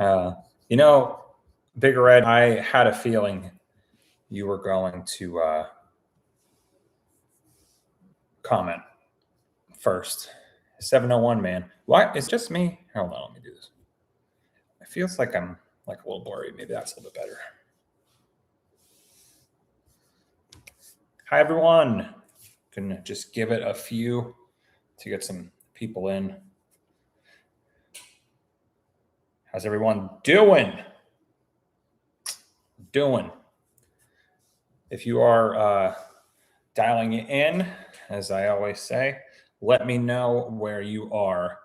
Uh, you know, Bigger Red, I had a feeling you were going to comment first. 701, man. Why? It's just me. Hold on, let me do this. It feels like I'm like a little blurry. Maybe that's a little bit better. Hi, everyone. Can just give it a few to get some people in. How's everyone doing? If you are dialing in, as I always say, let me know where you are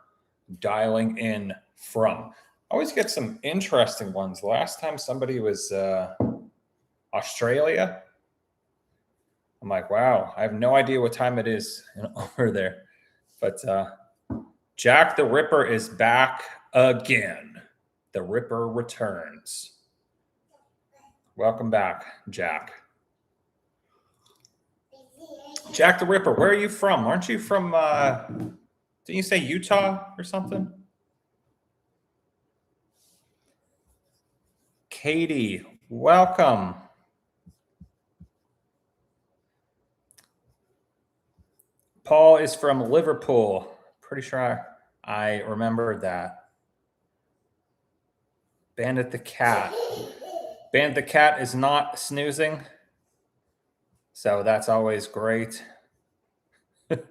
dialing in from. I always get some interesting ones. Last time somebody was Australia. I'm like, wow, I have no idea what time it is over there. But Jack the Ripper is back again. The Ripper returns. Welcome back, Jack. Jack the Ripper, where are you from? Aren't you from, didn't you say Utah or something? Katie, welcome. Paul is from Liverpool. Pretty sure I remember that. Bandit the Cat. Bandit the Cat is not snoozing. So that's always great. The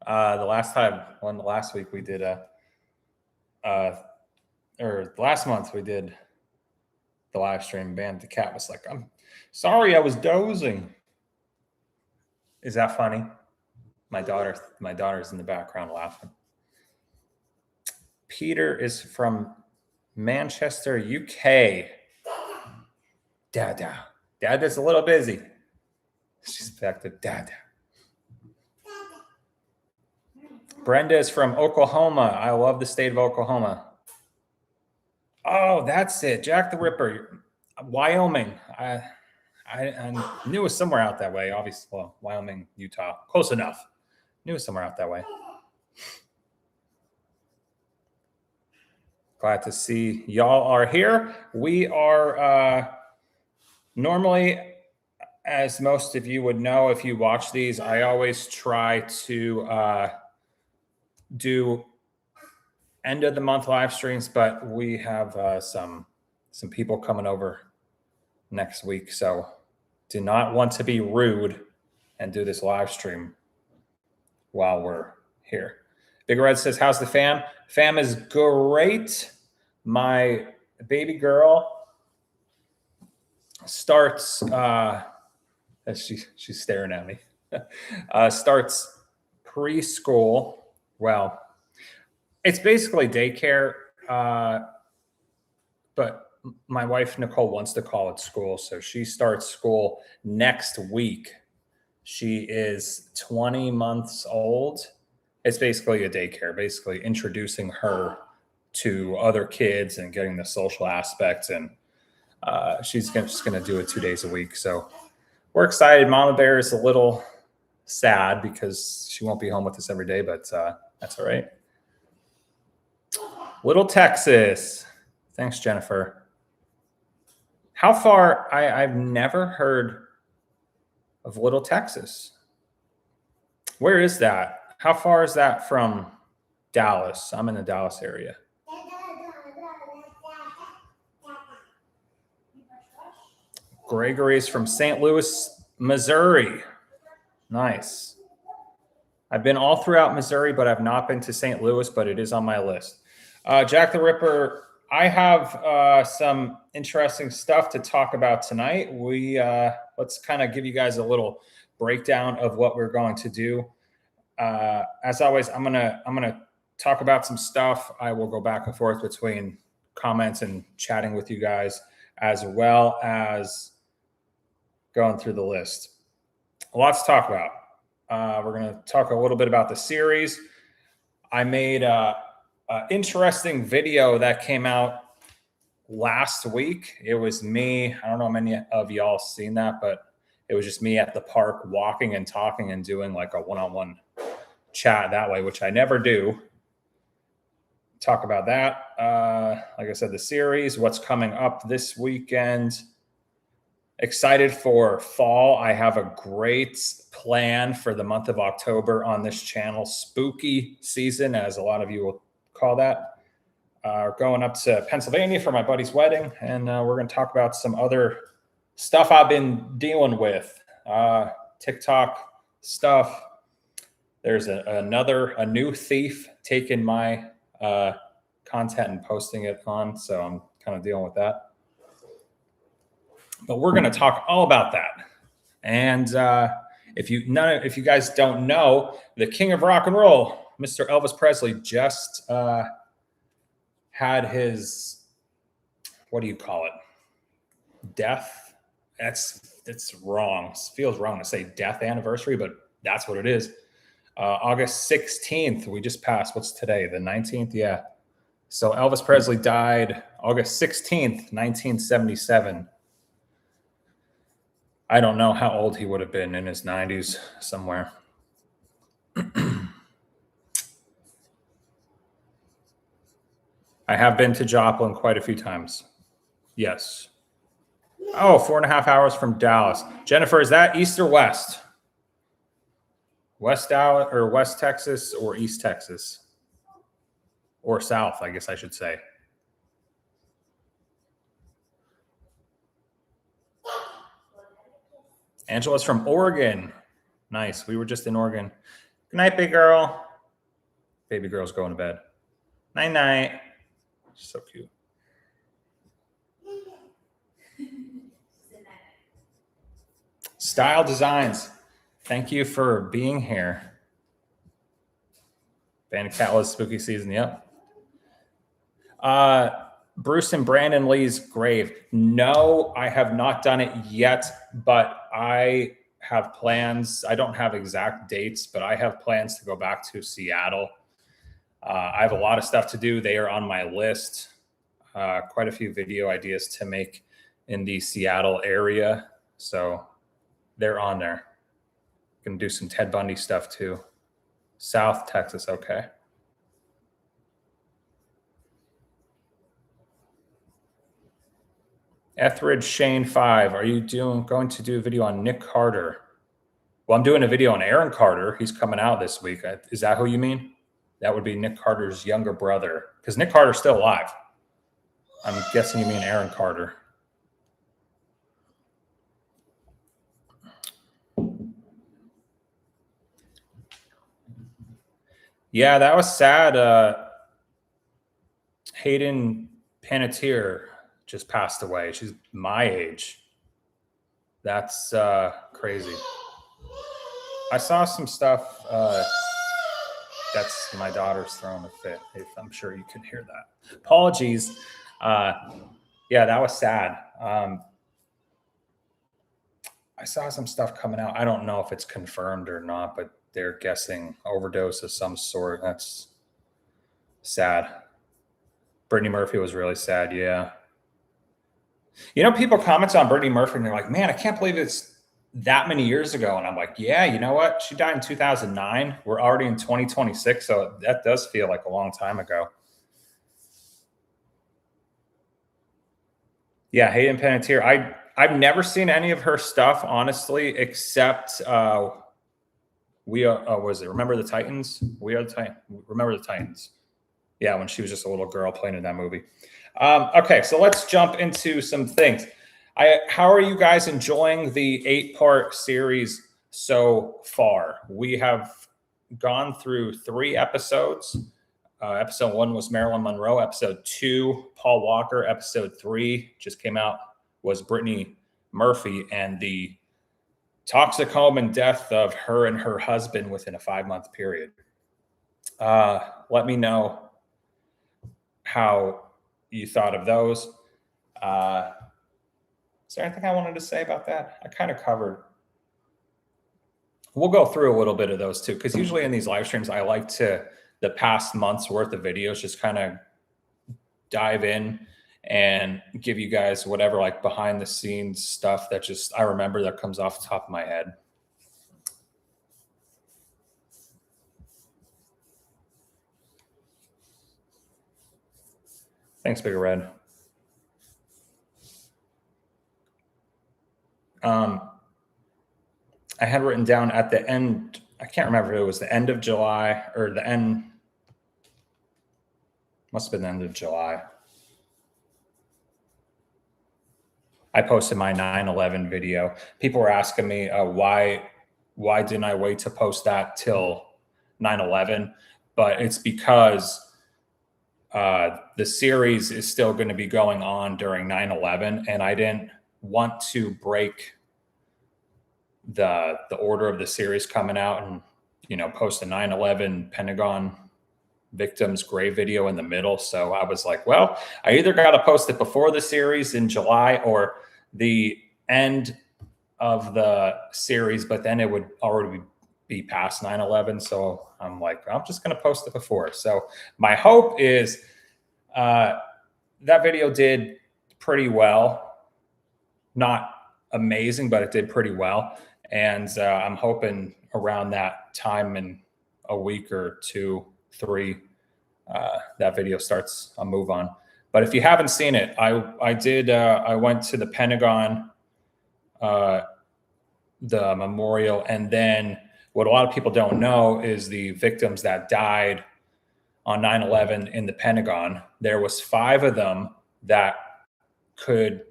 last week we did or last month we did the live stream. Bandit the Cat was like, I'm sorry, I was dozing. Is that funny? My daughter's in the background laughing. Peter is from Manchester, UK. Dada. Dada's a little busy. She's back to Dada. Brenda is from Oklahoma. I love the state of Oklahoma. Oh, that's it. Jack the Ripper. Wyoming. I knew it was somewhere out that way. Obviously, well, Wyoming, Utah. Close enough. Knew it was somewhere out that way. Glad to see y'all are here. We are normally, as most of you would know if you watch these, I always try to do end of the month live streams, but we have some people coming over next week, so do not want to be rude and do this live stream while we're here. Big Red says, how's the fam? Fam is great. My baby girl starts, she's staring at me, starts preschool. Well, it's basically daycare, but my wife, Nicole, wants to call it school. So she starts school next week. She is 20 months old. It's basically a daycare, basically introducing her to other kids and getting the social aspects. And she's just going to do it 2 days a week. So we're excited. Mama Bear is a little sad because she won't be home with us every day, but that's all right. Little Texas. Thanks, Jennifer. How far? I've never heard of Little Texas. Where is that? How far is that from Dallas? I'm in the Dallas area. Gregory's from St. Louis, Missouri. Nice. I've been all throughout Missouri, but I've not been to St. Louis, but it is on my list. Jack the Ripper, I have some interesting stuff to talk about tonight. Let's kind of give you guys a little breakdown of what we're going to do. As always, I'm gonna talk about some stuff. I will go back and forth between comments and chatting with you guys, as well as going through the list. A lot to talk about. We're going to talk a little bit about the series. I made an interesting video that came out last week. It was me. I don't know how many of y'all seen that, but it was just me at the park walking and talking and doing like a one-on-one chat that way, which I never do. talk about that. Like I said, the series, what's coming up this weekend. Excited for fall. I have a great plan for the month of October on this channel. Spooky season, as a lot of you will call that. Going up to Pennsylvania for my buddy's wedding, and we're going to talk about some other stuff I've been dealing with. TikTok stuff. There's a new thief taking my content and posting it on, so I'm kind of dealing with that. But we're going to talk all about that. And if you guys don't know, the king of rock and roll, Mr. Elvis Presley, just had his, what do you call it? Death. It's wrong. It feels wrong to say death anniversary, but that's what it is. August 16th, we just passed. What's today? The 19th? Yeah. So Elvis Presley died August 16th, 1977. I don't know how old he would have been, in his 90s somewhere. I have been to Joplin quite a few times. Yes. Oh, 4.5 hours from Dallas. Jennifer, is that east or west? West Dallas or West Texas or East Texas? Or South, I guess I should say. Angela's from Oregon. Nice. We were just in Oregon. Good night, big girl. Baby girl's going to bed. Night, night. She's so cute. Style Designs. Thank you for being here. Bandit Cat was spooky season. Yep. Bruce and Brandon Lee's grave. No, I have not done it yet, but I have plans. I don't have exact dates, but I have plans to go back to Seattle. I have a lot of stuff to do. They are on my list. Quite a few video ideas to make in the Seattle area. So they're on there. Gonna do some Ted Bundy stuff too. South Texas, okay. Etheridge Shane 5, are you going to do a video on Nick Carter? Well, I'm doing a video on Aaron Carter. He's coming out this week. Is that who you mean? That would be Nick Carter's younger brother, because Nick Carter's still alive. I'm guessing you mean Aaron Carter. Yeah, that was sad. Hayden Panettiere just passed away. She's my age. That's crazy. I saw some stuff. That's my daughter's throwing a fit. I'm sure you can hear that. Apologies. Yeah, that was sad. I saw some stuff coming out. I don't know if it's confirmed or not, but they're guessing overdose of some sort. That's sad. Brittany Murphy was really sad. Yeah. You know, people comment on Brittany Murphy and they're like, man, I can't believe it's that many years ago. And I'm like, yeah, you know what? She died in 2009. We're already in 2026. So that does feel like a long time ago. Yeah, Hayden Panettiere. I've never seen any of her stuff, honestly, except was it Remember the Titans? We Are the Titans. Remember the Titans. Yeah, when she was just a little girl playing in that movie. Okay, so let's jump into some things. How are you guys enjoying the 8-part series so far? We have gone through 3 episodes. Episode 1 was Marilyn Monroe. Episode 2, Paul Walker. Episode 3 just came out, was Brittany Murphy and the toxic home and death of her and her husband within a 5-month period. Let me know how you thought of those. Is there anything I wanted to say about that? I kind of covered. We'll go through a little bit of those too, because usually in these live streams, I like to, the past month's worth of videos, just kind of dive in and give you guys whatever like behind the scenes stuff that just I remember that comes off the top of my head. Thanks, Bigger Red. I had written down at the end, I can't remember if it was the end of July or the end, must have been the end of July. I posted my 9/11 video. People were asking me why didn't I wait to post that till 9/11? But it's because the series is still going to be going on during 9/11, and I didn't want to break the order of the series coming out and, you know, post a 9/11 Pentagon victims grave video in the middle. So I was like, well, I either got to post it before the series in July or the end of the series, but then it would already be past 9/11. So I'm like, I'm just going to post it before. So my hope is that video did pretty well. Not amazing, but it did pretty well. And I'm hoping around that time in a week or 2, 3, that video starts a move on. But if you haven't seen it, I went to the Pentagon, the memorial, and then what a lot of people don't know is the victims that died on 9/11 in the Pentagon. There was 5 of them that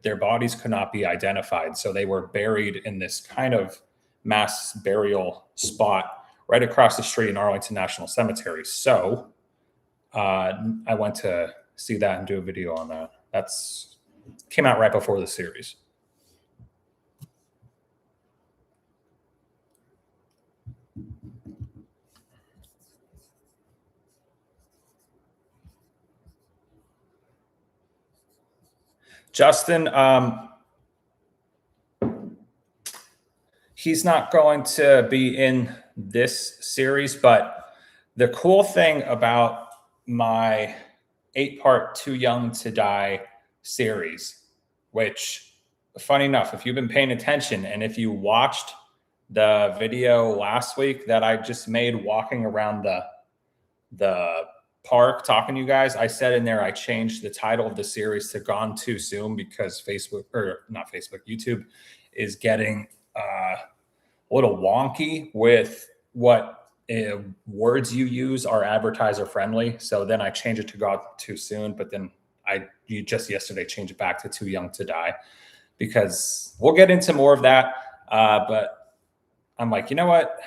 their bodies could not be identified. So they were buried in this kind of mass burial spot right across the street in Arlington National Cemetery. So I went to see that and do a video on that. That's came out right before the series. Justin, he's not going to be in this series, but the cool thing about my 8-part Too Young to Die series, which, funny enough, if you've been paying attention and if you watched the video last week that I just made walking around the park talking to you guys, I said in there I changed the title of the series to Gone Too Soon because YouTube is getting a little wonky with what words you use are advertiser friendly. So then I changed it to Gone Too Soon, but then you just yesterday changed it back to Too Young to Die, because we'll get into more of that. But I'm like, you know what?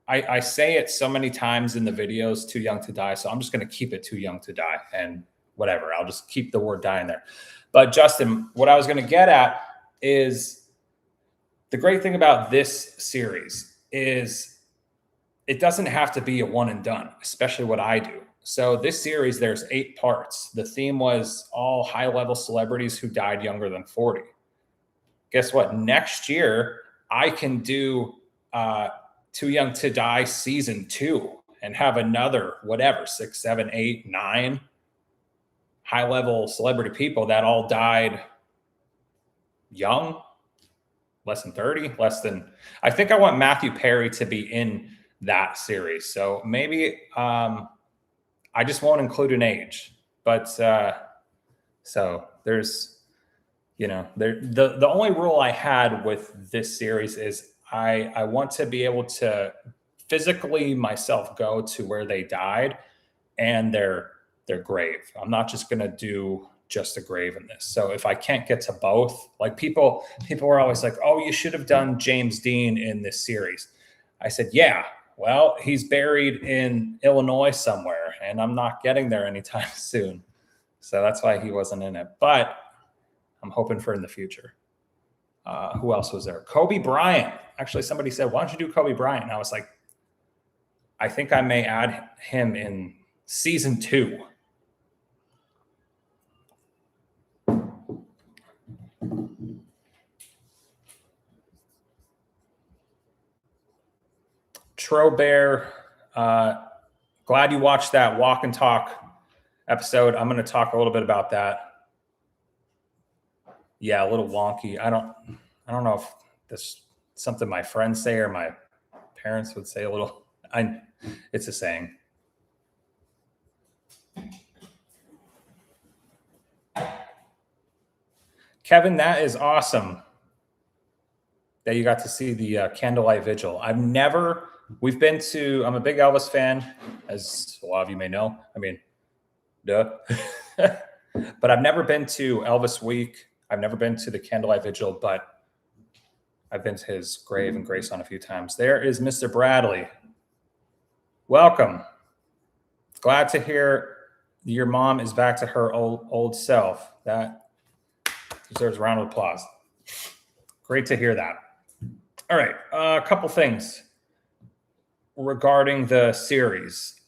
I say it so many times in the videos, Too Young to Die. So I'm just going to keep it Too Young to Die, and whatever. I'll just keep the word die in there. But Justin, what I was going to get at is the great thing about this series is it doesn't have to be a one and done, especially what I do. So this series, there's 8 parts. The theme was all high-level celebrities who died younger than 40. Guess what? Next year, I can do Too Young to Die season 2 and have another, whatever, 6, 7, 8, 9 high-level celebrity people that all died young, less than 30, I think I want Matthew Perry to be in that series. So maybe I just won't include an age, but so there's, you know, the only rule I had with this series is I want to be able to physically myself go to where they died and their grave. I'm not just going to do just a grave in this. So if I can't get to both, like people are always like, oh, you should have done James Dean in this series. I said, yeah, well, he's buried in Illinois somewhere, and I'm not getting there anytime soon. So that's why he wasn't in it. But I'm hoping for in the future. Who else was there? Kobe Bryant. Actually, somebody said, why don't you do Kobe Bryant? And I was like, I think I may add him in season 2. Trobear, glad you watched that walk and talk episode. I'm going to talk a little bit about that. Yeah, a little wonky. I don't know if that's something my friends say or my parents would say. It's a saying. Kevin, that is awesome that you got to see the candlelight vigil. We've been to, I'm a big Elvis fan, as a lot of you may know. I mean, duh. But I've never been to Elvis Week. I've never been to the candlelight vigil, but I've been to his grave and Graceland a few times. There is Mr. Bradley. Welcome. Glad to hear your mom is back to her old self. That deserves a round of applause. Great to hear that. All right, a couple things regarding the series.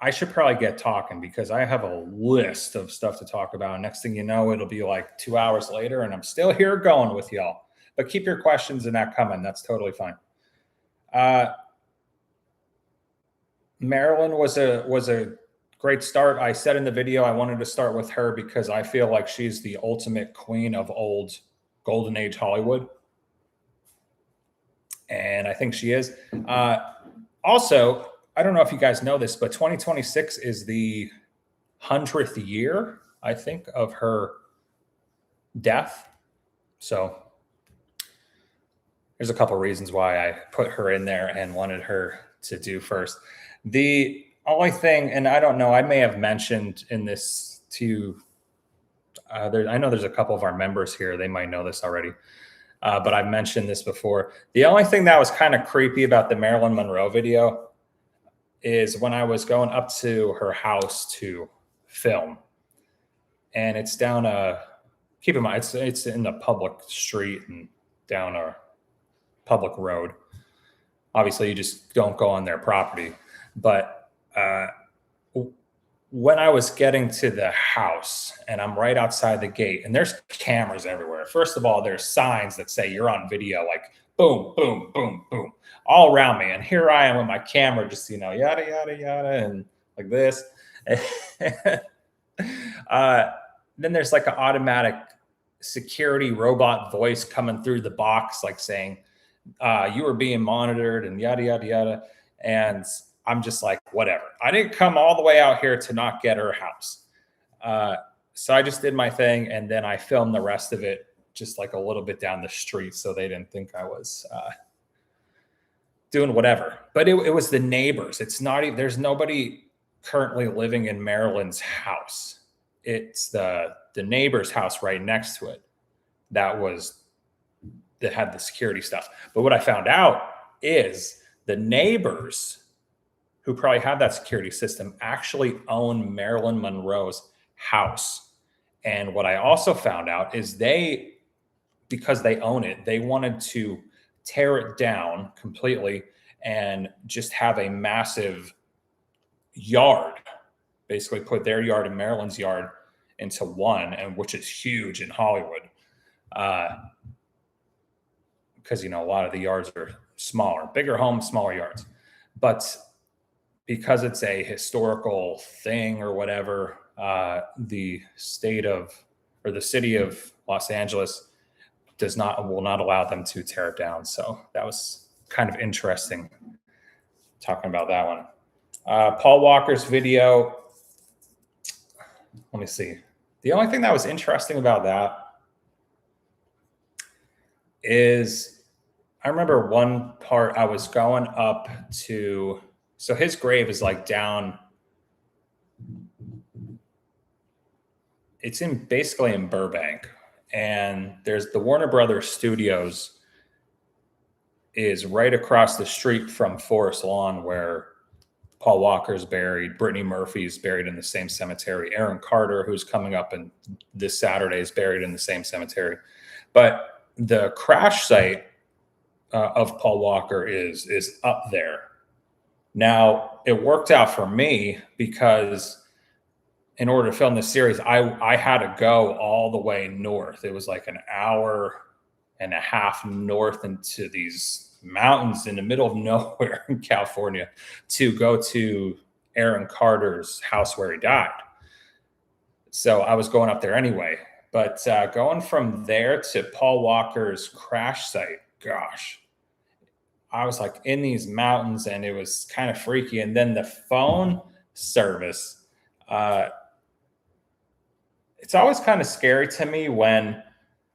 I should probably get talking because I have a list of stuff to talk about. Next thing you know, it'll be like 2 hours later and I'm still here going with y'all. But keep your questions and that coming. That's totally fine. Marilyn was a great start. I said in the video I wanted to start with her because I feel like she's the ultimate queen of old golden age Hollywood. And I think she is. Also, I don't know if you guys know this, but 2026 is the 100th year, I think, of her death. So there's a couple of reasons why I put her in there and wanted her to do first. The only thing, and I don't know, I may have mentioned in this to, I know there's a couple of our members here. They might know this already. But I've mentioned this before. The only thing that was kind of creepy about the Marilyn Monroe video is when I was going up to her house to film, and it's down keep in mind, it's in a public street and down a public road. Obviously, you just don't go on their property. But when I was getting to the house and I'm right outside the gate and there's cameras everywhere. First of all, there's signs that say you're on video, like boom, boom, boom, boom, all around me. And here I am with my camera, just, yada, yada, yada, and like this. Then there's like an automatic security robot voice coming through the box, like saying, you are being monitored and yada, yada, yada. And I'm just like, whatever. I didn't come all the way out here to not get her house. So I just did my thing. And then I filmed the rest of it just like a little bit down the street. So they didn't think I was doing whatever. But it was the neighbors. It's not even, there's nobody currently living in Marilyn's house. It's the neighbor's house right next to it that had the security stuff. But what I found out is the neighbors who probably have that security system actually own Marilyn Monroe's house. And what I also found out is because they own it, they wanted to tear it down completely and just have a massive yard, basically put their yard and Marilyn's yard into one, and which is huge in Hollywood. Because, a lot of the yards are smaller, bigger homes, smaller yards. But because it's a historical thing or whatever, the city of Los Angeles will not allow them to tear it down. So that was kind of interesting talking about that one. Paul Walker's video. Let me see. The only thing that was interesting about that is I remember one part I was going up to, so his grave is like down, it's basically in Burbank, and there's the Warner Brothers Studios is right across the street from Forest Lawn, where Paul Walker's buried. Brittany Murphy's buried in the same cemetery. Aaron Carter, who's coming up and this Saturday, is buried in the same cemetery. But the crash site of Paul Walker is up there. Now, it worked out for me because in order to film this series, I had to go all the way north. It was like an hour and a half north into these mountains in the middle of nowhere in California to go to Aaron Carter's house where he died. So I was going up there anyway. But going from there to Paul Walker's crash site, gosh, I was like in these mountains and it was kind of freaky. And then the phone service, it's always kind of scary to me when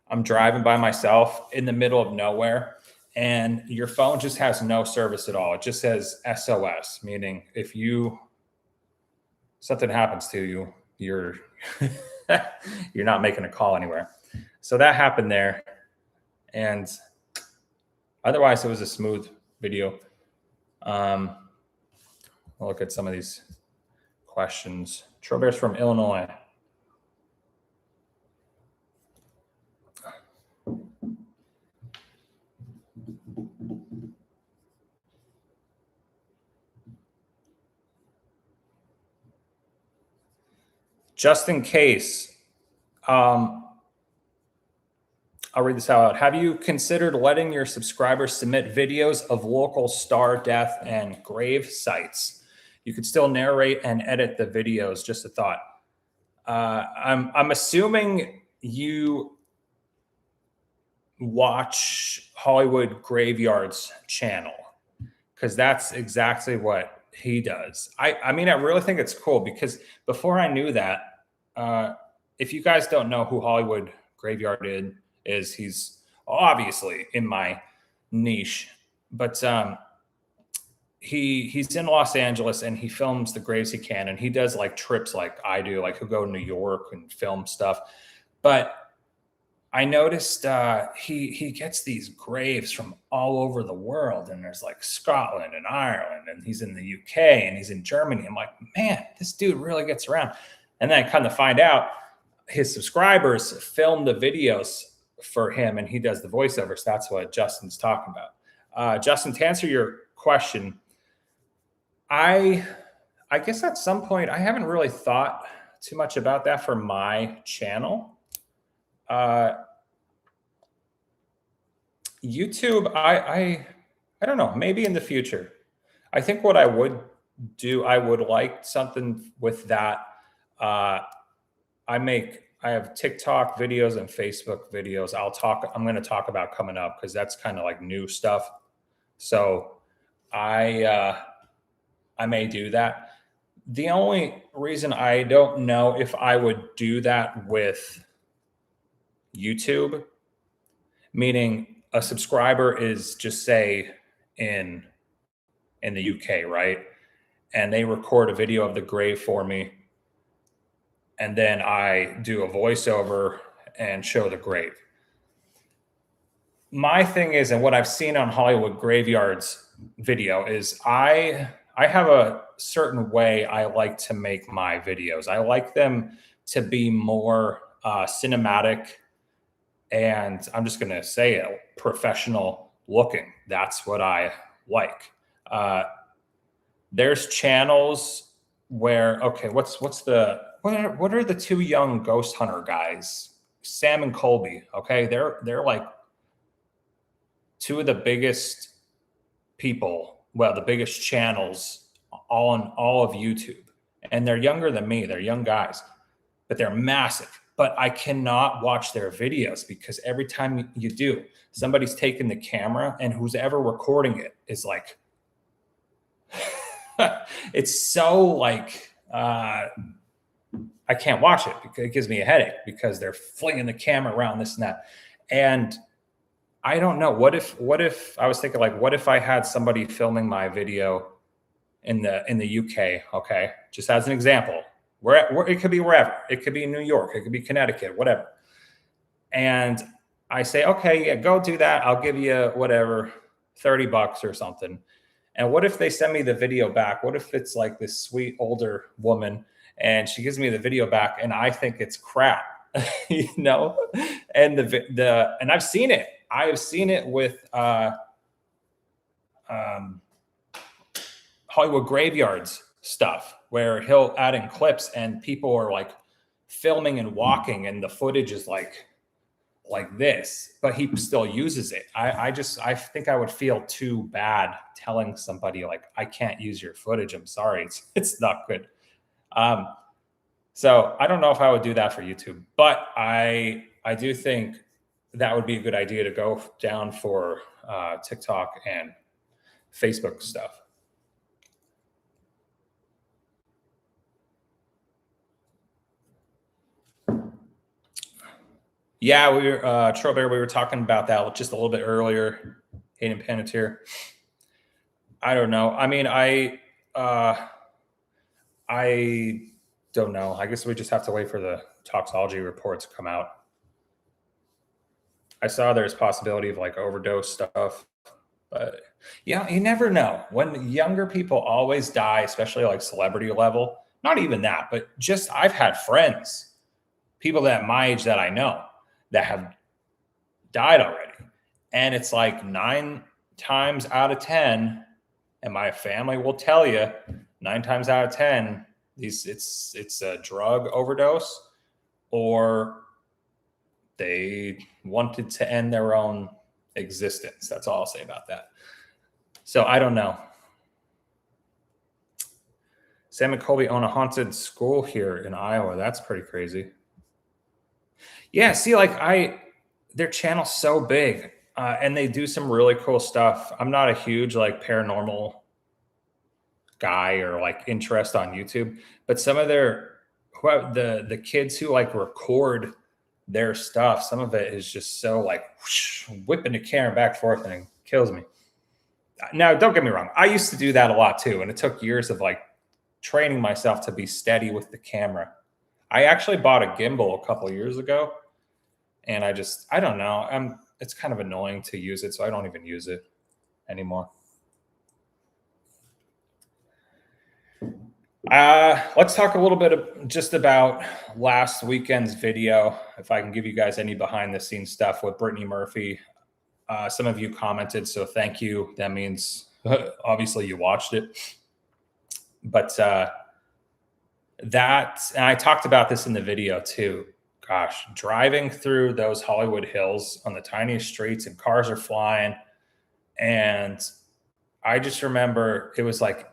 I'm driving by myself in the middle of nowhere, and your phone just has no service at all. It just says SOS, meaning if something happens to you, you're you're not making a call anywhere. So that happened there, and otherwise it was a smooth video. I'll look at some of these questions. Trobert's from Illinois. Just in case, I'll read this out. Have you considered letting your subscribers submit videos of local star death and grave sites? You could still narrate and edit the videos. Just a thought. I'm assuming you watch Hollywood Graveyard's channel, because that's exactly what he does. I mean, I really think it's cool, because before I knew that, if you guys don't know who Hollywood Graveyard is, he's obviously in my niche, but he's in Los Angeles and he films the graves he can, and he does like trips like I do, like he'll go to New York and film stuff. But I noticed he gets these graves from all over the world, and there's like Scotland and Ireland, and he's in the UK and he's in Germany. I'm like, man, this dude really gets around. And then I kind of find out his subscribers film the videos for him, and he does the voiceovers. That's what Justin's talking about. Justin, to answer your question, I guess at some point, I haven't really thought too much about that for my channel. YouTube, I don't know, maybe in the future. I think what I would do, I would like something with that. I have TikTok videos and Facebook videos. I'm going to talk about coming up, because that's kind of like new stuff. So I may do that. The only reason I don't know if I would do that with YouTube, meaning a subscriber is just say in the UK, right? And they record a video of the grave for me, and then I do a voiceover and show the grave. My thing is, and what I've seen on Hollywood Graveyard's video is, I have a certain way I like to make my videos. I like them to be more cinematic, and I'm just going to say it, professional looking. That's what I like. There's channels where, okay, what are the two young ghost hunter guys, Sam and Colby? Okay, they're like two of the biggest people, well, the biggest channels on all of YouTube, and they're younger than me. They're young guys, but they're massive. But I cannot watch their videos, because every time you do, somebody's taking the camera, and who's ever recording it is like, it's so like, I can't watch it because it gives me a headache, because they're flinging the camera around, this and that. And I don't know. What if I was thinking, like, what if I had somebody filming my video in the UK? Okay, just as an example, where it could be wherever. It could be New York. It could be Connecticut, whatever. And I say, okay, yeah, go do that. I'll give you whatever, $30 or something. And what if they send me the video back? What if it's like this sweet older woman, and she gives me the video back, and I think it's crap, you know? And and I've seen it. I have seen it with Hollywood Graveyard's stuff, where he'll add in clips, and people are like filming and walking, and the footage is like this, but he still uses it. I think I would feel too bad telling somebody, like, I can't use your footage. I'm sorry. It's not good. So I don't know if I would do that for YouTube, but I do think that would be a good idea to go down for TikTok and Facebook stuff. Yeah, we were Trobear, we were talking about that just a little bit earlier. Hayden Panettiere. I don't know. I mean, I don't know. I guess we just have to wait for the toxology reports to come out. I saw there's possibility of like overdose stuff, but yeah, you never know. When younger people always die, especially like celebrity level, not even that, but just I've had friends, people that my age that I know that have died already. And it's like 9 times out of 10, and my family will tell you 9 times out of 10, it's a drug overdose or they wanted to end their own existence. That's all I'll say about that. So I don't know. Sam and Colby own a haunted school here in Iowa. That's pretty crazy. Yeah, see, like their channel's so big, and they do some really cool stuff. I'm not a huge like paranormal guy or like interest on YouTube, but some of the kids who like record their stuff, some of it is just so like whoosh, whipping the camera back and forth, and it kills me. Now, don't get me wrong, I used to do that a lot too, and it took years of like training myself to be steady with the camera. I actually bought a gimbal a couple years ago, and I don't know, it's kind of annoying to use it, so I don't even use it anymore. Let's talk a little bit just about last weekend's video. If I can give you guys any behind the scenes stuff with Brittany Murphy. Some of you commented, so thank you. That means obviously you watched it. But and I talked about this in the video too. Gosh, driving through those Hollywood Hills on the tiniest streets and cars are flying. And I just remember it was like,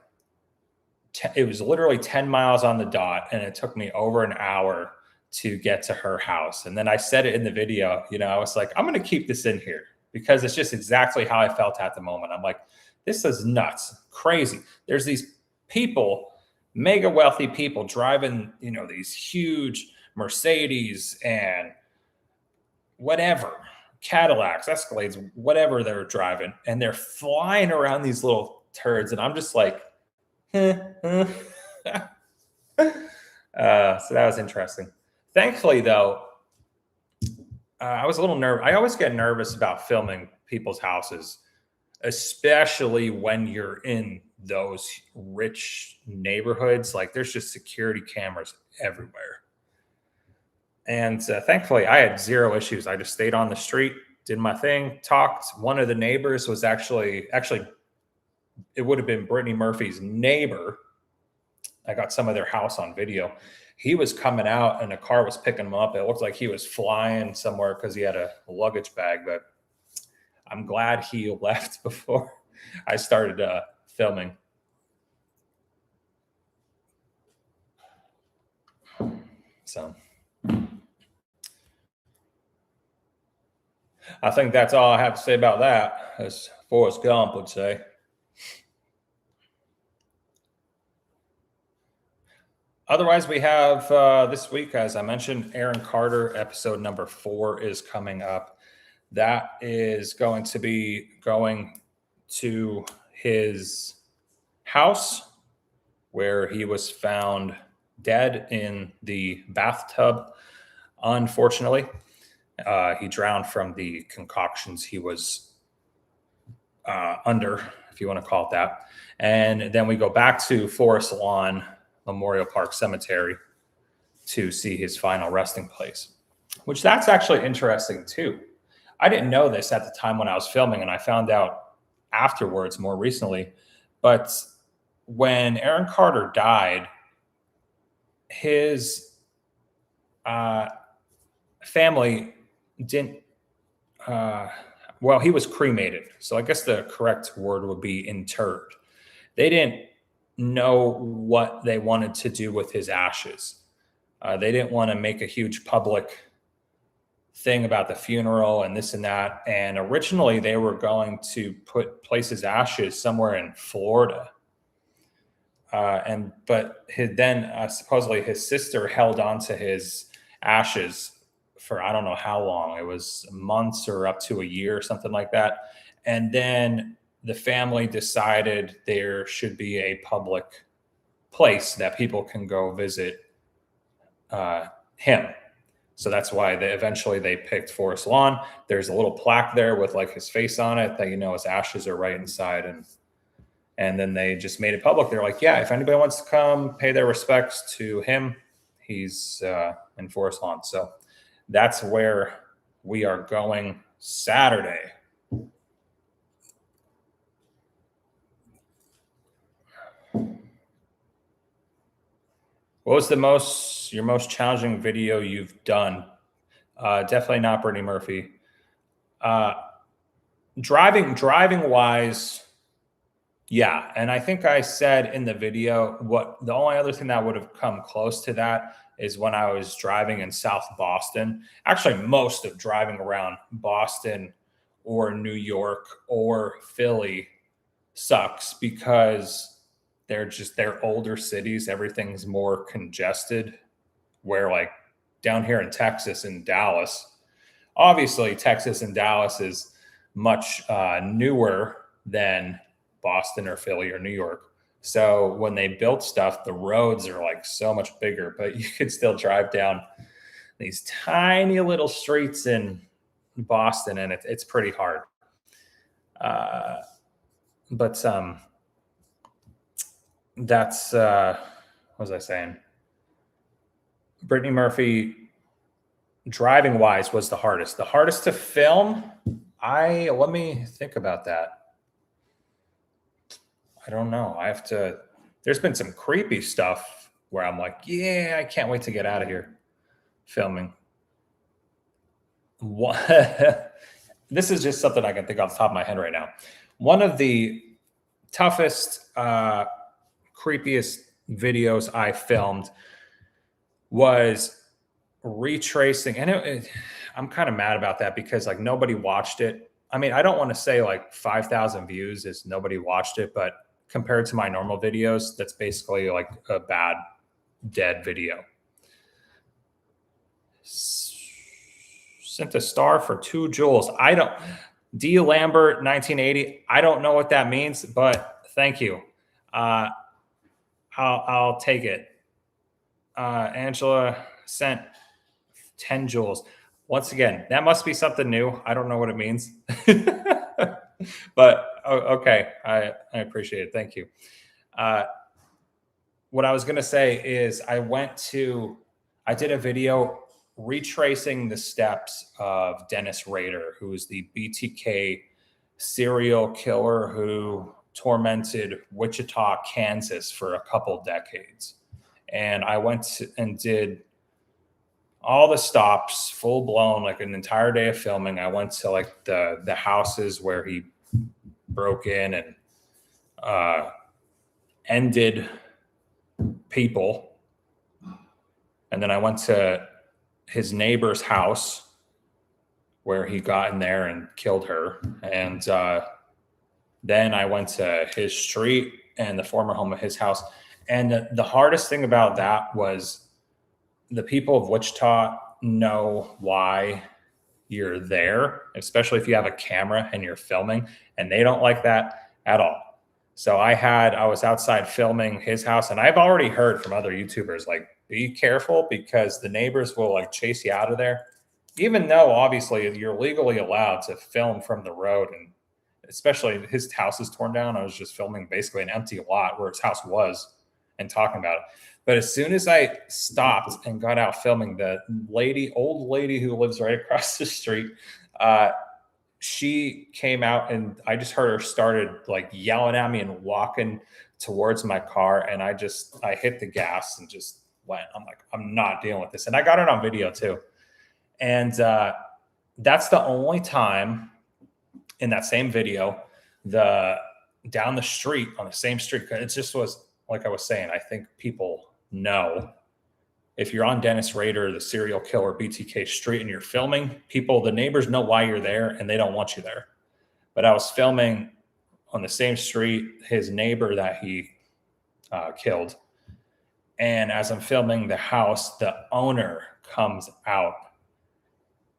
it was literally 10 miles on the dot, and it took me over an hour to get to her house. And then I said it in the video, I was like, I'm going to keep this in here because it's just exactly how I felt at the moment. I'm like, this is nuts, crazy. There's these people, mega wealthy people driving, these huge Mercedes and whatever, Cadillacs, Escalades, whatever they're driving. And they're flying around these little turds. And I'm just like, so that was interesting. Thankfully, though, I was a little nervous. I always get nervous about filming people's houses, especially when you're in those rich neighborhoods. Like there's just security cameras everywhere. And thankfully, I had zero issues. I just stayed on the street, did my thing, talked. One of the neighbors was actually, it would have been Brittany Murphy's neighbor. I got some of their house on video. He was coming out and a car was picking him up. It looked like he was flying somewhere because he had a luggage bag, but I'm glad he left before I started filming. So I think that's all I have to say about that, as Forrest Gump would say. Otherwise, we have this week, as I mentioned, Aaron Carter, episode number 4 is coming up. That is going to be going to his house where he was found dead in the bathtub. Unfortunately, he drowned from the concoctions he was under, if you want to call it that. And then we go back to Forest Lawn Memorial Park Cemetery to see his final resting place, which that's actually interesting too. I didn't know this at the time when I was filming, and I found out afterwards more recently. But when Aaron Carter died, his family didn't, he was cremated. So I guess the correct word would be interred. They didn't know what they wanted to do with his ashes. They didn't want to make a huge public thing about the funeral and this and that. And originally they were going to place his ashes somewhere in Florida. But then supposedly his sister held on to his ashes for I don't know how long. It was months or up to a year, something like that. And then the family decided there should be a public place that people can go visit him. So that's why eventually they picked Forest Lawn. There's a little plaque there with like his face on it that his ashes are right inside, and then they just made it public. They're like, yeah, if anybody wants to come pay their respects to him, he's in Forest Lawn. So that's where we are going Saturday. What was your most challenging video you've done? Definitely not Brittany Murphy. Driving wise, yeah. And I think I said in the video, the only other thing that would have come close to that is when I was driving in South Boston. Actually, most of driving around Boston or New York or Philly sucks because they're older cities. Everything's more congested. Where like down here in Texas and Dallas, obviously Texas and Dallas is much newer than Boston or Philly or New York. So when they built stuff, the roads are like so much bigger, but you could still drive down these tiny little streets in Boston, and it's pretty hard. But that's what was I saying? Brittany Murphy, driving wise, was the hardest. The hardest to film. Let me think about that. I don't know. There's been some creepy stuff where I'm like, yeah, I can't wait to get out of here filming. This is just something I can think off the top of my head right now. One of the toughest, creepiest videos I filmed was retracing. And I'm kind of mad about that because like nobody watched it. I mean, I don't want to say like 5,000 views is nobody watched it, but compared to my normal videos, that's basically like a bad, dead video. Sent a star for 2 jewels. D. Lambert, 1980. I don't know what that means, but thank you. I'll take it. Angela sent 10 jewels. Once again, that must be something new. I don't know what it means. But okay, I appreciate it. Thank you. What I was going to say is I did a video retracing the steps of Dennis Rader, who is the BTK serial killer who tormented Wichita, Kansas for a couple decades. And I went and did all the stops, full blown, like an entire day of filming. I went to like the houses where he broke in and ended people. And then I went to his neighbor's house where he got in there and killed her. And then I went to his street and the former home of his house. And the hardest thing about that was the people of Wichita know why you're there, especially if you have a camera and you're filming, and they don't like that at all. So I was outside filming his house, and I've already heard from other YouTubers, like, be careful because the neighbors will like chase you out of there, even though obviously you're legally allowed to film from the road. And especially his house is torn down. I was just filming basically an empty lot where his house was and talking about it. But as soon as I stopped and got out filming, the old lady who lives right across the street, she came out and I just heard her started like yelling at me and walking towards my car. And I hit the gas and just went. I'm like, I'm not dealing with this. And I got it on video too. And that's the only time in that same video, down the street on the same street, it just was, like I was saying, I think people know if you're on Dennis Rader, the serial killer BTK street, and you're filming, the neighbors know why you're there and they don't want you there. But I was filming on the same street, his neighbor that he killed. And as I'm filming the house, the owner comes out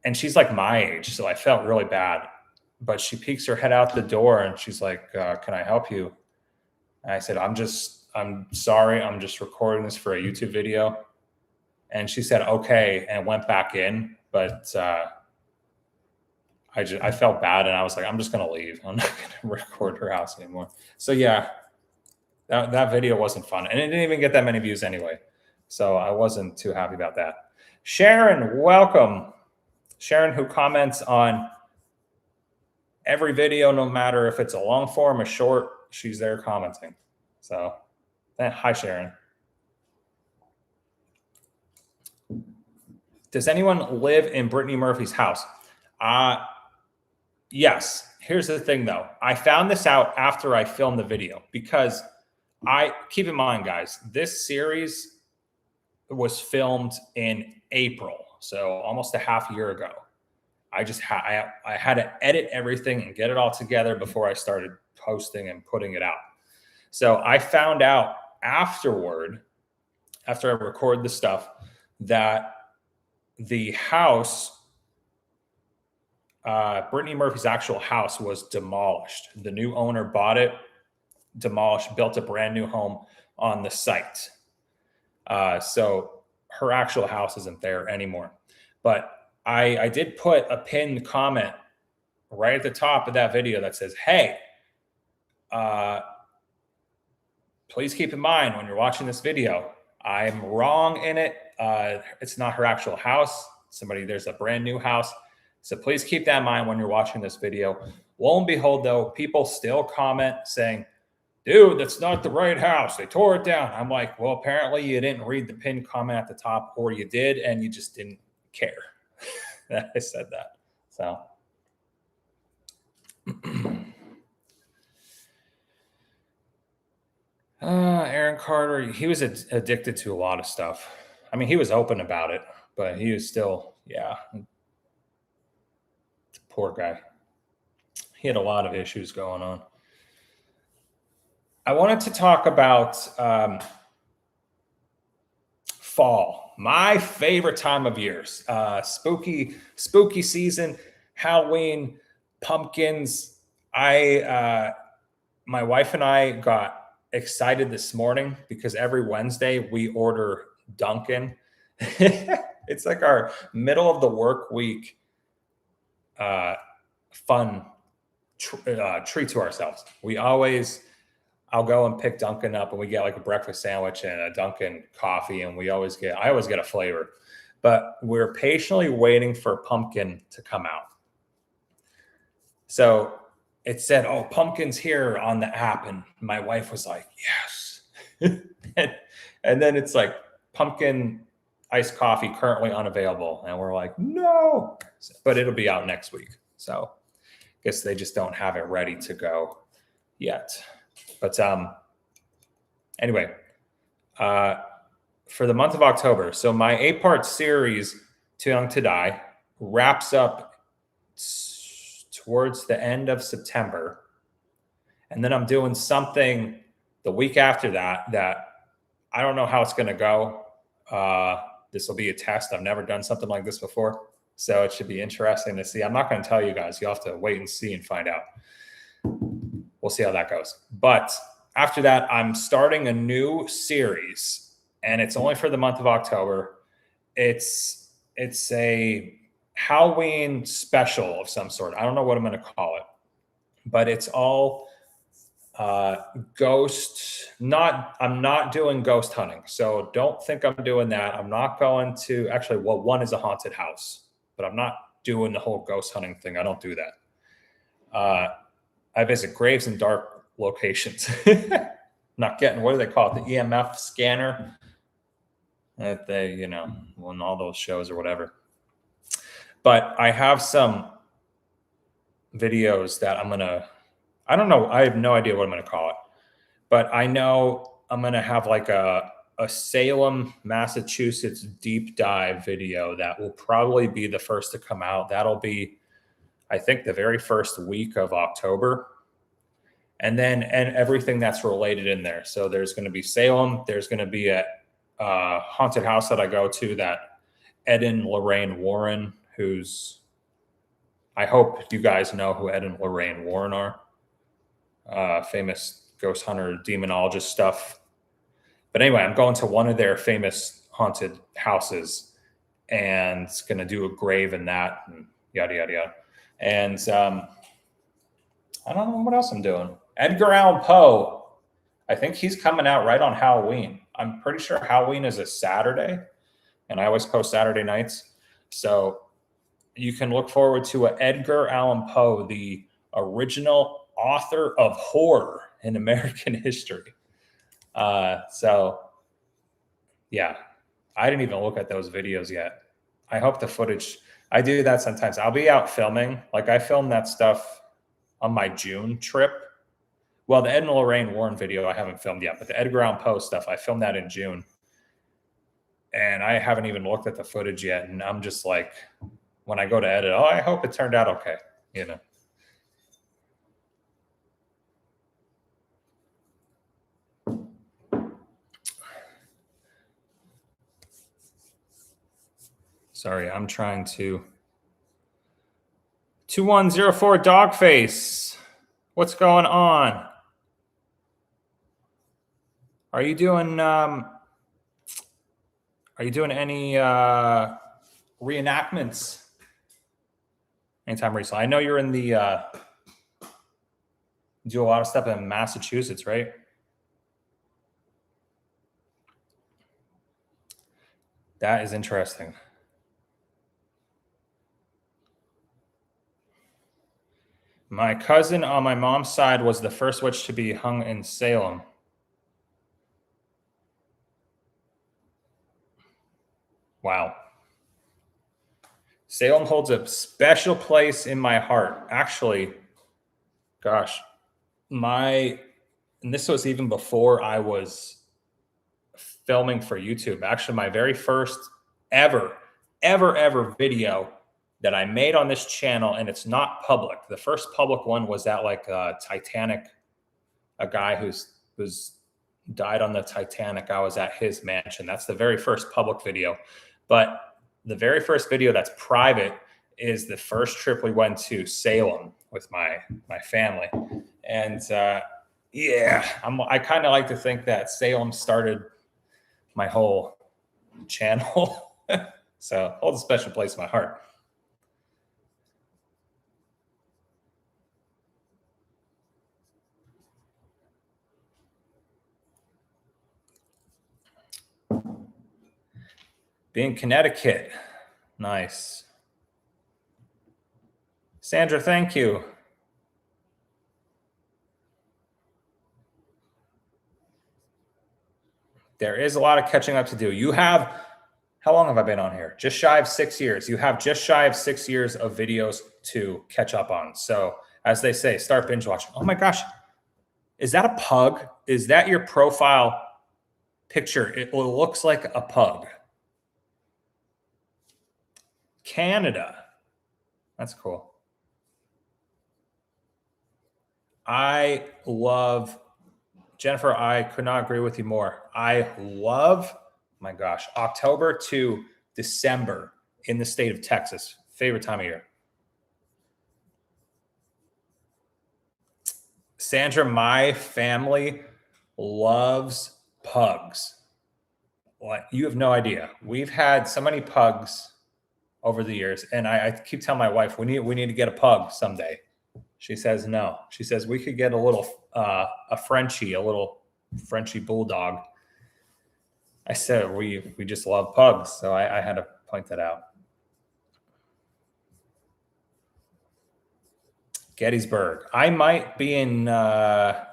and she's like my age, so I felt really bad. But she peeks her head out the door and she's like, "Can I help you?" And I said, I'm sorry, I'm just recording this for a YouTube video." And she said, "Okay," and went back in. But I felt bad, and I was like, I'm just gonna leave. I'm not gonna record her house anymore. So yeah, that video wasn't fun, and it didn't even get that many views anyway. So I wasn't too happy about that. Sharon, welcome. Sharon, who comments on every video, no matter if it's a long form or short, she's there commenting. So hi, Sharon. Does anyone live in Brittany Murphy's house? Yes. Here's the thing, though. I found this out after I filmed the video, because keep in mind, guys, this series was filmed in April, so almost a half year ago. I had to edit everything and get it all together before I started posting and putting it out. So I found out afterward, after I record the stuff, that the house, Brittany Murphy's actual house, was demolished. The new owner bought it, demolished, built a brand new home on the site. So her actual house isn't there anymore. But I did put a pinned comment right at the top of that video that says, "Hey, please keep in mind when you're watching this video, I'm wrong in it. It's not her actual house. There's a brand new house. So please keep that in mind when you're watching this video." Lo and behold, though, people still comment saying, "Dude, that's not the right house. They tore it down." I'm like, well, apparently you didn't read the pinned comment at the top, or you did, and you just didn't care that I said that. So Aaron Carter, he was addicted to a lot of stuff. I mean, he was open about it, but he was still, poor guy. He had a lot of issues going on. I wanted to talk about fall, my favorite time of years. Spooky season, Halloween, pumpkins. My wife and I got excited this morning because every Wednesday we order Dunkin'. It's like our middle of the work week fun treat to ourselves. I'll go and pick Dunkin' up, and we get like a breakfast sandwich and a Dunkin' coffee, and I always get a flavor. But we're patiently waiting for pumpkin to come out. So it said, "Oh, pumpkin's here" on the app, and my wife was like, "Yes." and then it's like, "Pumpkin iced coffee currently unavailable," and we're like, "No," but it'll be out next week. So I guess they just don't have it ready to go yet. But anyway, for the month of October, so my 8-part series, Too Young to Die, wraps up towards the end of September. And then I'm doing something the week after that I don't know how it's going to go. This will be a test. I've never done something like this before, so it should be interesting to see. I'm not going to tell you guys. You'll have to wait and see and find out. We'll see how that goes. But after that, I'm starting a new series, and it's only for the month of October. It's a Halloween special of some sort. I don't know what I'm going to call it, but it's all ghost. I'm not doing ghost hunting, so don't think I'm doing that. I'm not going to actually. Well, one is a haunted house, but I'm not doing the whole ghost hunting thing. I don't do that. I visit graves in dark locations. Not getting, what do they call it? The EMF scanner that they, on all those shows or whatever. But I have some videos that I don't know. I have no idea what I'm going to call it, but I know I'm going to have like a Salem, Massachusetts deep dive video that will probably be the first to come out. That'll be, I think, the very first week of October. And everything that's related in there. So there's going to be Salem. There's going to be a haunted house that I go to that Ed and Lorraine Warren who's, I hope you guys know who Ed and Lorraine Warren are. Famous ghost hunter, demonologist stuff. But anyway, I'm going to one of their famous haunted houses and going to do a grave in that and yada, yada, yada. And I don't know what else I'm doing. Edgar Allan Poe, I think he's coming out right on Halloween. I'm pretty sure Halloween is a Saturday, and I always post Saturday nights. So you can look forward to Edgar Allan Poe, the original author of horror in American history. So yeah, I didn't even look at those videos yet. I hope the footage, I do that sometimes. I'll be out filming. Like I filmed that stuff on my June trip. Well, the Ed and Lorraine Warren video I haven't filmed yet, but the Edgar Allan Poe stuff, I filmed that in June. And I haven't even looked at the footage yet. And I'm just like, when I go to edit, oh, I hope it turned out okay, you know. Sorry, I'm trying to. 2104 Dogface. What's going on? Are you doing any reenactments anytime recently? I know you're in the do a lot of stuff in Massachusetts, right? That is interesting. My cousin on my mom's side was the first witch to be hung in Salem. Wow. Salem holds a special place in my heart. Actually, gosh, and this was even before I was filming for YouTube. Actually, my very first ever video that I made on this channel, and it's not public. The first public one was that like Titanic, a guy who's died on the Titanic. I was at his mansion. That's the very first public video. But the very first video that's private is the first trip we went to Salem with my family. And yeah, I kind of like to think that Salem started my whole channel. So holds a special place in my heart. Being Connecticut. Nice. Sandra, thank you. There is a lot of catching up to do. You have, how long have I been on here? Just shy of 6 years. You have just shy of 6 years of videos to catch up on. So as they say, start binge watching. Oh my gosh. Is that a pug? Is that your profile picture? It looks like a pug. Canada. That's cool. I love, Jennifer, I could not agree with you more. I love, my gosh, October to December in the state of Texas. Favorite time of year. Sandra, my family loves pugs. What? You have no idea. We've had so many pugs over the years, and I keep telling my wife we need to get a pug someday. She says no. She says we could get a little a Frenchie, a little Frenchie bulldog. I said we just love pugs, so I had to point that out. Gettysburg. I might be in. I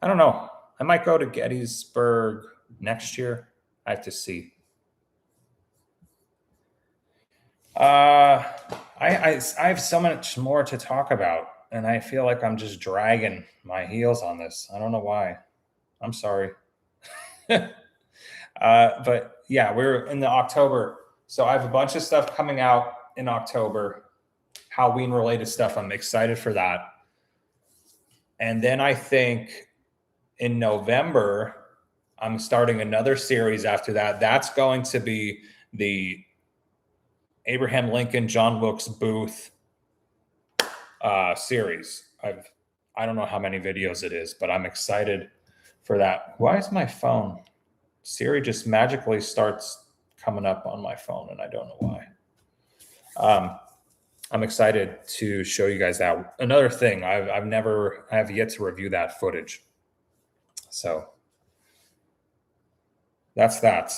don't know. I might go to Gettysburg next year. I have to see. I have so much more to talk about, and I feel like I'm just dragging my heels on this. I don't know why. I'm sorry. But yeah, we're in the October. So I have a bunch of stuff coming out in October, Halloween related stuff. I'm excited for that. And then I think in November, I'm starting another series after that. That's going to be the Abraham Lincoln, John Wilkes Booth series. I don't know how many videos it is, but I'm excited for that. Why is my phone? Siri just magically starts coming up on my phone, and I don't know why. I'm excited to show you guys that. Another thing, I have yet to review that footage. So that's that.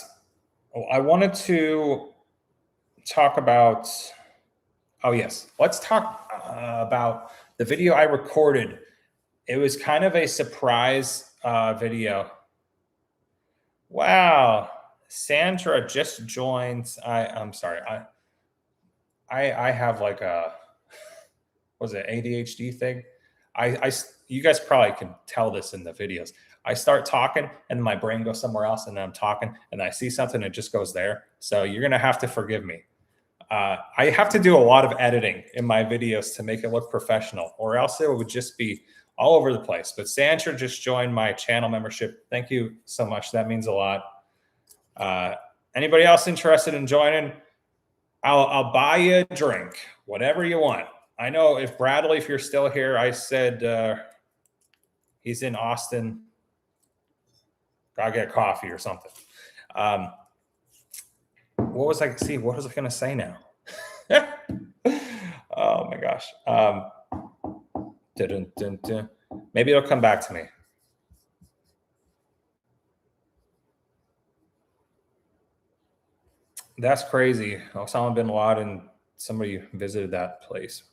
I wanted to talk about, oh yes, let's talk about the video I recorded. It was kind of a surprise video. Wow, Sandra just joined. I'm sorry. I have like a, what was it, ADHD thing? You guys probably can tell this in the videos. I start talking and my brain goes somewhere else, and then I'm talking and I see something and it just goes there. So you're gonna have to forgive me. I have to do a lot of editing in my videos to make it look professional, or else it would just be all over the place. But Sandra just joined my channel membership. Thank you so much. That means a lot. Anybody else interested in joining? I'll buy you a drink, whatever you want. I know if Bradley, if you're still here, I said he's in Austin. Gotta get coffee or something. What was I going to say now? Oh my gosh. Maybe it'll come back to me. That's crazy. Osama bin Laden, somebody visited that place.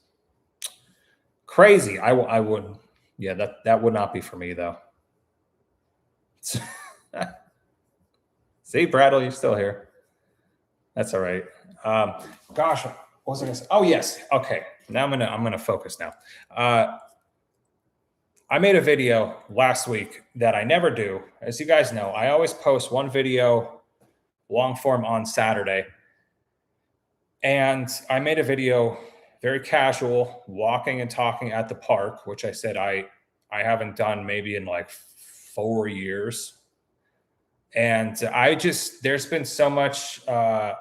Crazy. I would. Yeah, that would not be for me though. See, Bradley, you're still here. That's all right. Gosh, what was I gonna say? Oh yes. Okay. Now I'm gonna focus now. I made a video last week that I never do. As you guys know, I always post one video long form on Saturday. And I made a video, very casual, walking and talking at the park, which I said I haven't done maybe in like 4 years. And there's been so much that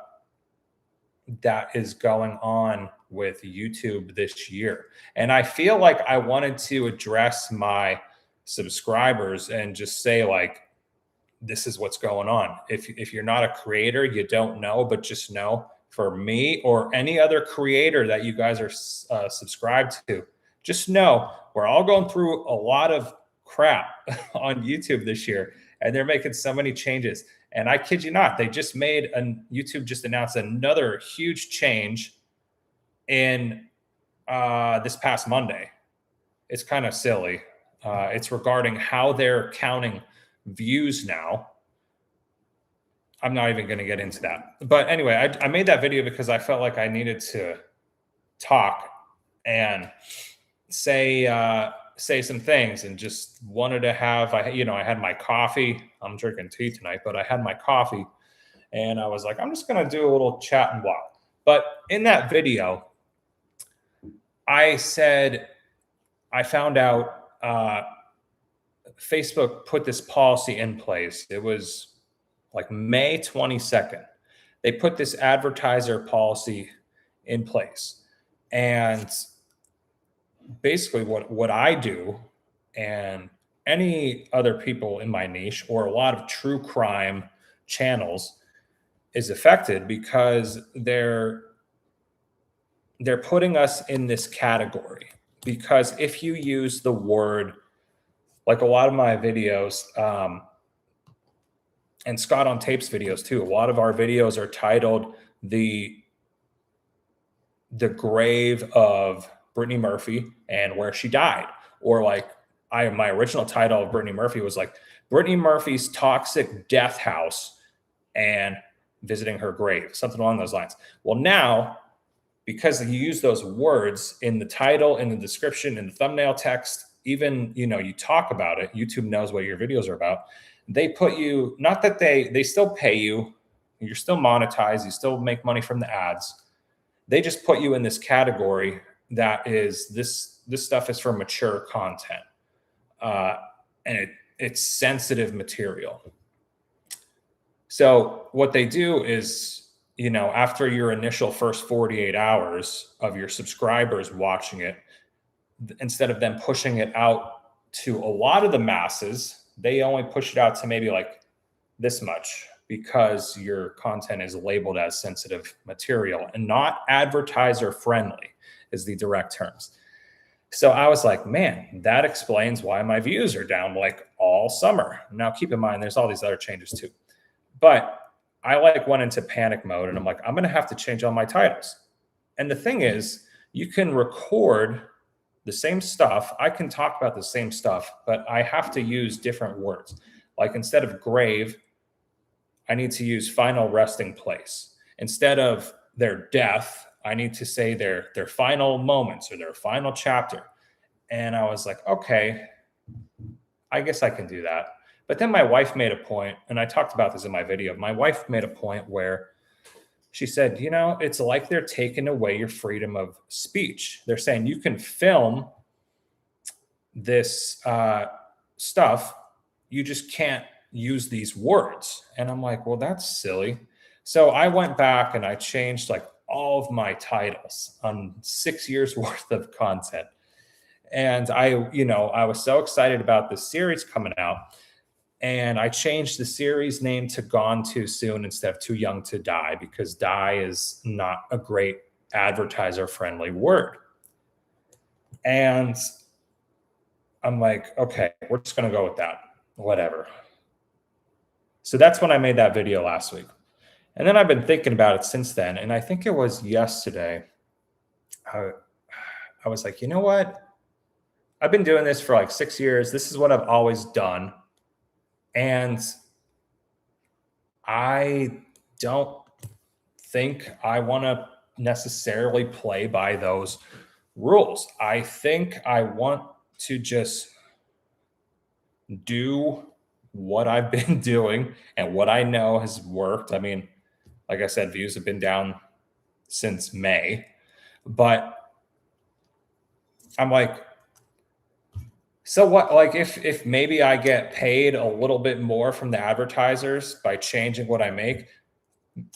is going on with YouTube this year. And I feel like I wanted to address my subscribers and just say, like, this is what's going on. If you're not a creator, you don't know, but just know, for me or any other creator that you guys are subscribed to, just know we're all going through a lot of crap on YouTube this year, and they're making so many changes. And I kid you not, YouTube just announced another huge change in this past Monday. It's kind of silly. It's regarding how they're counting views now. I'm not even going to get into that. But anyway, I made that video because I felt like I needed to talk and say some things, and just wanted to have, I had my coffee. I'm drinking tea tonight, but I had my coffee and I was like, I'm just going to do a little chat and walk. But in that video, I said, I found out Facebook put this policy in place. It was like May 22nd. They put this advertiser policy in place. And basically what I do, and any other people in my niche, or a lot of true crime channels, is affected because they're putting us in this category. Because if you use the word, like a lot of my videos, and Scott on Tapes videos too, a lot of our videos are titled the grave of Brittany Murphy and where she died. Or like my original title of Brittany Murphy was like Brittany Murphy's toxic death house and visiting her grave, something along those lines. Well, now, because you use those words in the title, in the description, in the thumbnail text, even, you talk about it, YouTube knows what your videos are about. They put you, not that they still pay you, you're still monetized, you still make money from the ads. They just put you in this category that is, this stuff is for mature content. And it's sensitive material. So what they do is, after your initial first 48 hours of your subscribers watching it, instead of them pushing it out to a lot of the masses, they only push it out to maybe like this much, because your content is labeled as sensitive material and not advertiser friendly is the direct terms. So I was like, man, that explains why my views are down like all summer. Now, keep in mind, there's all these other changes too. But I like went into panic mode and I'm like, I'm going to have to change all my titles. And the thing is, you can record the same stuff. I can talk about the same stuff, but I have to use different words. Like instead of grave, I need to use final resting place. Instead of their death, I need to say their final moments or their final chapter. And I was like, okay, I guess I can do that. But then my wife made a point, and I talked about this in my video. My wife made a point where she said, it's like they're taking away your freedom of speech. They're saying you can film this stuff, you just can't use these words. And I'm like, well, that's silly. So I went back and I changed like all of my titles on 6 years worth of content. And I was so excited about this series coming out. And I changed the series name to Gone Too Soon instead of Too Young to Die, because die is not a great advertiser friendly word. And I'm like, okay, we're just going to go with that. Whatever. So that's when I made that video last week. And then I've been thinking about it since then. And I think it was yesterday. I was like, you know what? I've been doing this for like 6 years. This is what I've always done. And I don't think I want to necessarily play by those rules. I think I want to just do what I've been doing and what I know has worked. I mean, like I said, views have been down since May, but I'm like, so what? Like if maybe I get paid a little bit more from the advertisers by changing what I make,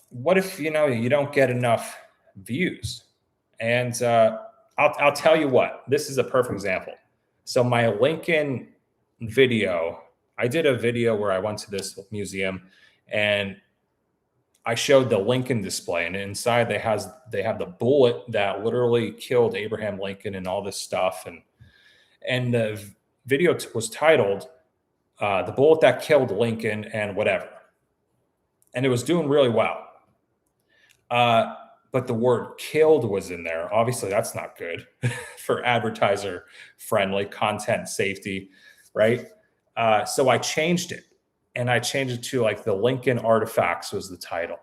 what if, you don't get enough views? And I'll tell you what, this is a perfect example. So my Lincoln video, I did a video where I went to this museum and I showed the Lincoln display, and inside they have the bullet that literally killed Abraham Lincoln and all this stuff. And the video was titled The Bullet That Killed Lincoln and whatever. And it was doing really well. But the word killed was in there. Obviously, that's not good for advertiser friendly content safety, right? So I changed it, and I changed it to like the Lincoln Artifacts was the title.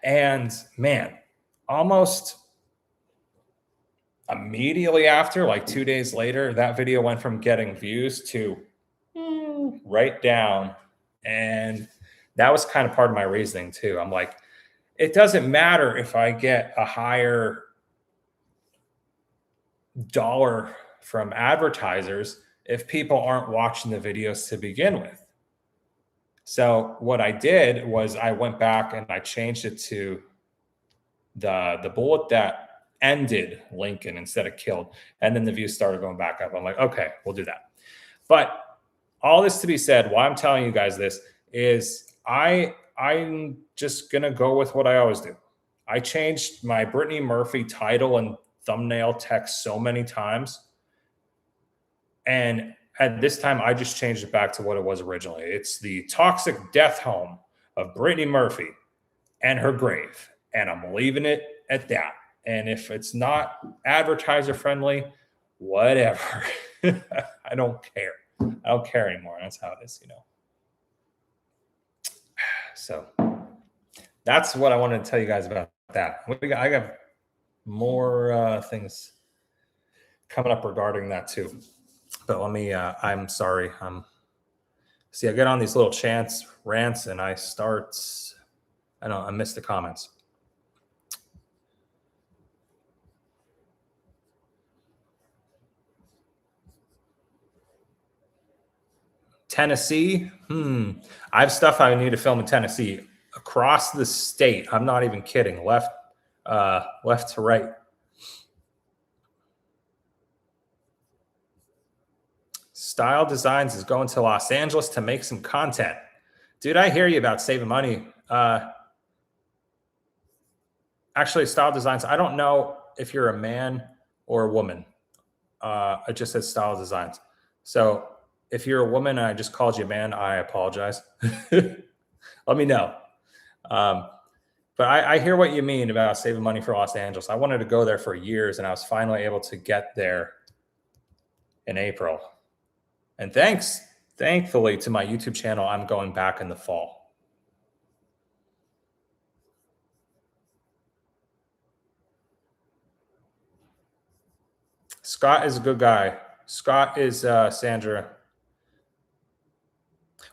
And man, almost immediately after, like 2 days later, that video went from getting views to right down. And that was kind of part of my reasoning too. I'm like, it doesn't matter if I get a higher dollar from advertisers if people aren't watching the videos to begin with. So what I did was I went back and I changed it to the bullet that ended Lincoln instead of killed. And then the views started going back up. I'm like, okay, we'll do that. But all this to be said, why I'm telling you guys this is I'm just going to go with what I always do. I changed my Brittany Murphy title and thumbnail text so many times. And at this time, I just changed it back to what it was originally. It's the toxic death home of Brittany Murphy and her grave. And I'm leaving it at that. And if it's not advertiser friendly, whatever. I don't care. I don't care anymore. That's how it is, So that's what I wanted to tell you guys about that. I got more things coming up regarding that too. But let me, I'm sorry. See, I get on these little rants and I miss the comments. Tennessee. I have stuff I need to film in Tennessee. across the state. I'm not even kidding. Left to right. Style Designs is going to Los Angeles to make some content. Dude, I hear you about saving money. Actually, Style Designs, I don't know if you're a man or a woman. It just says Style Designs. So if you're a woman and I just called you a man, I apologize. Let me know. But I hear what you mean about saving money for Los Angeles. I wanted to go there for years, and I was finally able to get there in April. And thankfully, to my YouTube channel, I'm going back in the fall. Scott is a good guy. Scott is Sandra.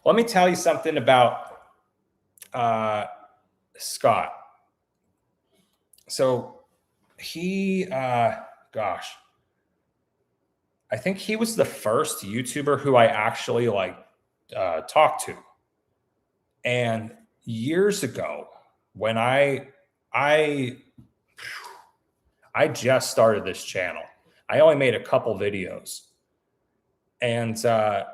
Let me tell you something about Scott. So he, gosh, I think he was the first YouTuber who I actually talked to. And years ago, when I just started this channel, I only made a couple videos, and I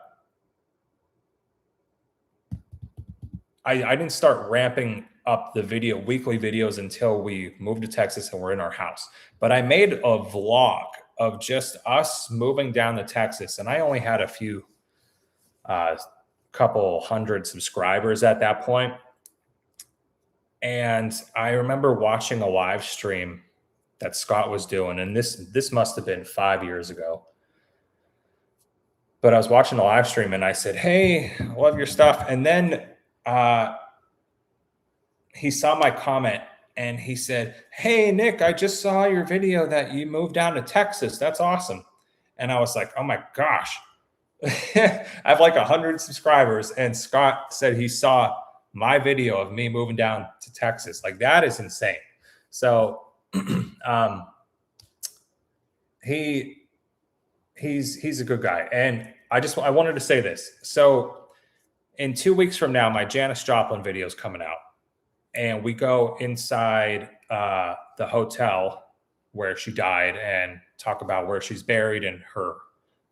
didn't start ramping up the weekly videos until we moved to Texas and we're in our house. But I made a vlog of just us moving down to Texas, and I only had a few, couple hundred subscribers at that point. And I remember watching a live stream that Scott was doing, and this must have been 5 years ago. But I was watching the live stream, and I said, "Hey, I love your stuff." And then he saw my comment, and he said, "Hey, Nick, I just saw your video that you moved down to Texas. That's awesome." And I was like, "Oh my gosh." I have like 100 subscribers, and Scott said he saw my video of me moving down to Texas. Like, that is insane. So he's a good guy. And I wanted to say this. So in 2 weeks from now, my Janis Joplin video is coming out, and we go inside the hotel where she died and talk about where she's buried, and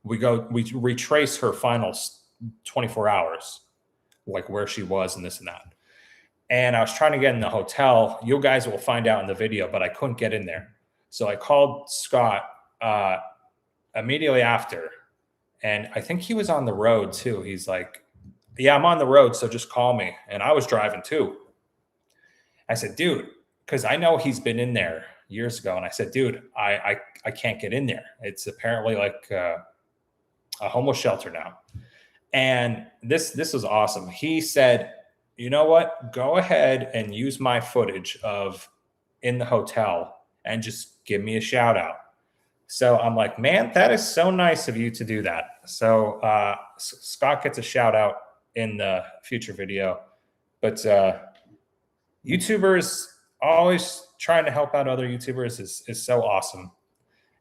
we retrace her final 24 hours, like where she was and this and that. And I was trying to get in the hotel. You guys will find out in the video, but I couldn't get in there. So I called Scott immediately after, and I think he was on the road too. He's like, "Yeah, I'm on the road, so just call me." And I was driving too. I said, "Dude," because I know he's been in there years ago, and I said, "Dude, I can't get in there. It's apparently like a homeless shelter now." And this was awesome. He said, "You know what? Go ahead and use my footage of in the hotel and just give me a shout out." So I'm like, "Man, that is so nice of you to do that." So Scott gets a shout out in the future video. But YouTubers always trying to help out other YouTubers is so awesome.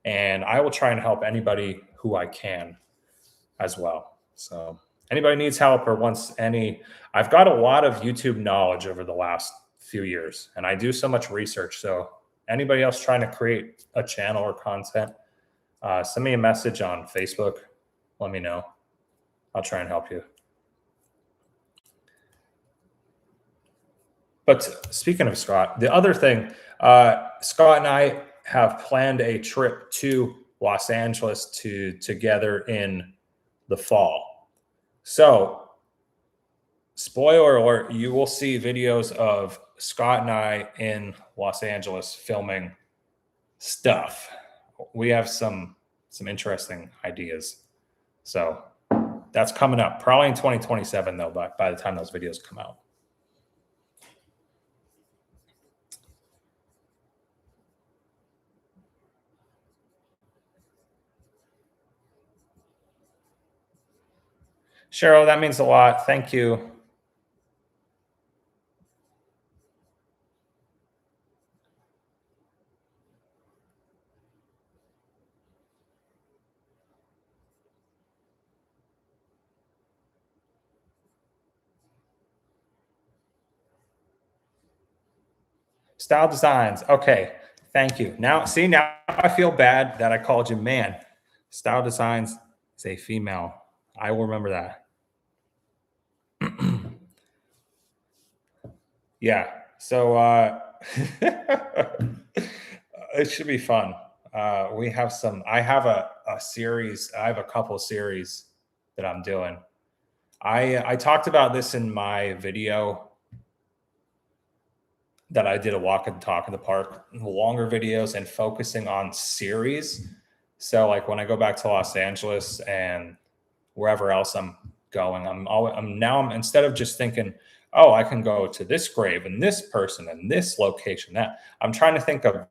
And I will try and help anybody who I can as well. So anybody needs help or wants I've got a lot of YouTube knowledge over the last few years, and I do so much research. So anybody else trying to create a channel or content, send me a message on Facebook. Let me know. I'll try and help you. But speaking of Scott, the other thing, Scott and I have planned a trip to Los Angeles together in the fall. So, spoiler alert, you will see videos of Scott and I in Los Angeles filming stuff. We have some interesting ideas. So that's coming up, probably in 2027 though, by the time those videos come out. Cheryl, that means a lot. Thank you. Style Designs. Okay. Thank you. Now I feel bad that I called you man. Style Designs is a female. I will remember that. Yeah. So it should be fun. We have some. I have a series. I have a couple series that I'm doing. I talked about this in my video that I did a walk and talk in the park, longer videos and focusing on series. So like when I go back to Los Angeles and wherever else I'm going, I'm instead of just thinking, oh, I can go to this grave and this person and this location, that I'm trying to think of